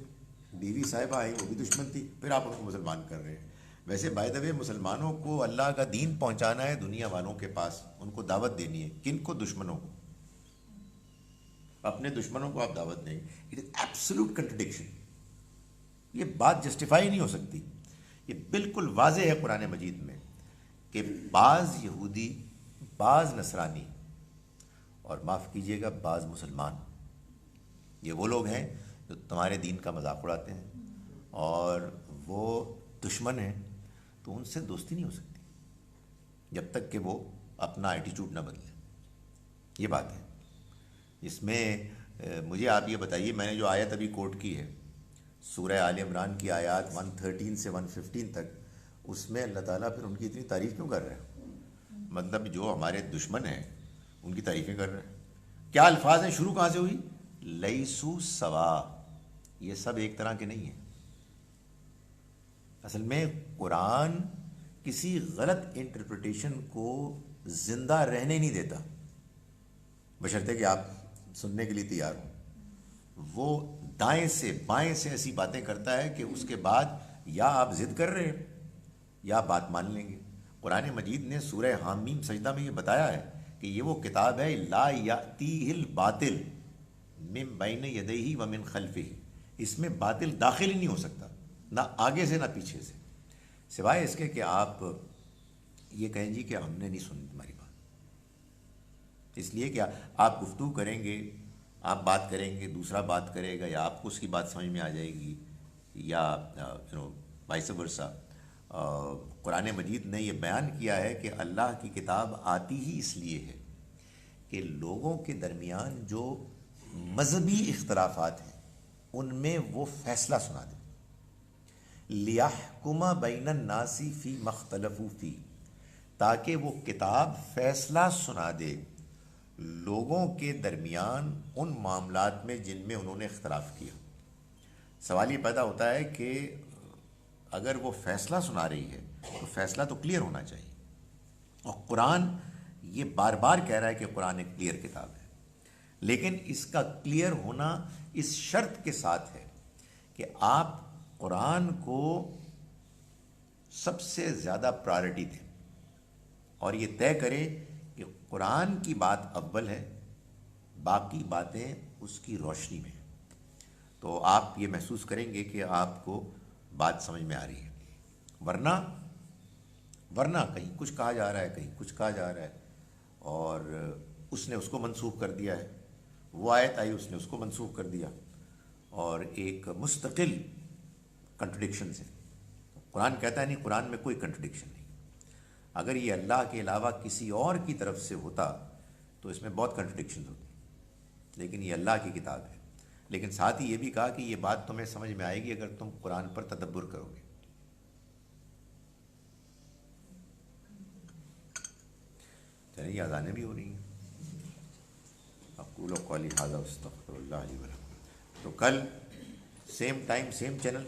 بیوی صاحبہ آئی وہ بھی دشمن تھی، پھر آپ ان کو مسلمان کر رہے ہیں. ویسے بائی دا وے مسلمانوں کو اللہ کا دین پہنچانا ہے دنیا والوں کے پاس، ان کو دعوت دینی ہے. کن کو؟ دشمنوں کو. اپنے دشمنوں کو آپ دعوت دیں. It is absolute contradiction. یہ بات جسٹیفائی نہیں ہو سکتی. یہ بالکل واضح ہے قرآن مجید میں کہ بعض یہودی، بعض نصرانی اور معاف کیجیے گا بعض مسلمان، یہ وہ لوگ ہیں جو تمہارے دین کا مذاق اڑاتے ہیں اور وہ دشمن ہیں. تو ان سے دوستی نہیں ہو سکتی جب تک کہ وہ اپنا ایٹیچیوڈ نہ بدلے. یہ بات ہے. اس میں مجھے آپ یہ بتائیے، میں نے جو آیت ابھی کوٹ کی ہے سورہ آل عمران کی آیات 113 سے 115 تک، اس میں اللہ تعالیٰ پھر ان کی اتنی تعریف کیوں کر رہے ہیں؟ مطلب جو ہمارے دشمن ہیں ان کی تعریفیں کر رہے ہیں. کیا الفاظ ہیں؟ شروع کہاں سے ہوئی؟ لیسو سوا. یہ سب ایک طرح کے نہیں ہیں. اصل میں قرآن کسی غلط انٹرپریٹیشن کو زندہ رہنے نہیں دیتا، بشرطے کہ آپ سننے کے لیے تیار ہوں. وہ دائیں سے بائیں سے ایسی باتیں کرتا ہے کہ اس کے بعد یا آپ ضد کر رہے ہیں یا بات مان لیں گے. قرآن مجید نے سورہ حامیم سجدہ میں یہ بتایا ہے کہ یہ وہ کتاب ہے لا یأتیہ الباطل من بین یدیہ ومن خلفہ. اس میں باطل داخل ہی نہیں ہو سکتا، نہ آگے سے نہ پیچھے سے، سوائے اس کے کہ آپ یہ کہیں جی کہ ہم نے نہیں سنی تمہاری بات، اس لیے کہ آپ گفتگو کریں گے، آپ بات کریں گے، دوسرا بات کرے گا، یا آپ کو اس کی بات سمجھ میں آ جائے گی، یا وائس ورسا۔ قرآن مجید نے یہ بیان کیا ہے کہ اللہ کی کتاب آتی ہی اس لیے ہے کہ لوگوں کے درمیان جو مذہبی اختلافات ہیں ان میں وہ فیصلہ سنا دے، لِيَحْكُمَ بَيْنَ النَّاسِ فِي مَا اخْتَلَفُوا فِيهِ، تاکہ وہ کتاب فیصلہ سنا دے لوگوں کے درمیان ان معاملات میں جن میں انہوں نے اختلاف کیا۔ سوال یہ پیدا ہوتا ہے کہ اگر وہ فیصلہ سنا رہی ہے تو فیصلہ تو کلیئر ہونا چاہیے، اور قرآن یہ بار بار کہہ رہا ہے کہ قرآن ایک کلیئر کتاب ہے، لیکن اس کا کلیئر ہونا اس شرط کے ساتھ ہے کہ آپ قرآن کو سب سے زیادہ پرائرٹی دیں اور یہ طے کریں کہ قرآن کی بات اول ہے، باقی باتیں اس کی روشنی میں ہیں، تو آپ یہ محسوس کریں گے کہ آپ کو بات سمجھ میں آ رہی ہے۔ ورنہ کہیں کچھ کہا جا رہا ہے، کہیں کچھ کہا جا رہا ہے، اور اس نے اس کو منسوخ کر دیا ہے، وہ آیت آئی اس نے اس کو منسوخ کر دیا، اور ایک مستقل کنٹرڈکشن سے قرآن کہتا ہے نہیں، قرآن میں کوئی کنٹرڈکشن نہیں۔ اگر یہ اللہ کے علاوہ کسی اور کی طرف سے ہوتا تو اس میں بہت کنٹرڈکشن ہوتی، لیکن یہ اللہ کی کتاب ہے۔ لیکن ساتھ ہی یہ بھی کہا کہ یہ بات تمہیں سمجھ میں آئے گی اگر تم قرآن پر تدبر کرو گے۔ چلیے یہ اذانیں بھی ہو رہی ہیں۔ اقول قولی ھذا واستغفر اللہ لی ولکم۔ تو کل سیم ٹائم سیم چینل،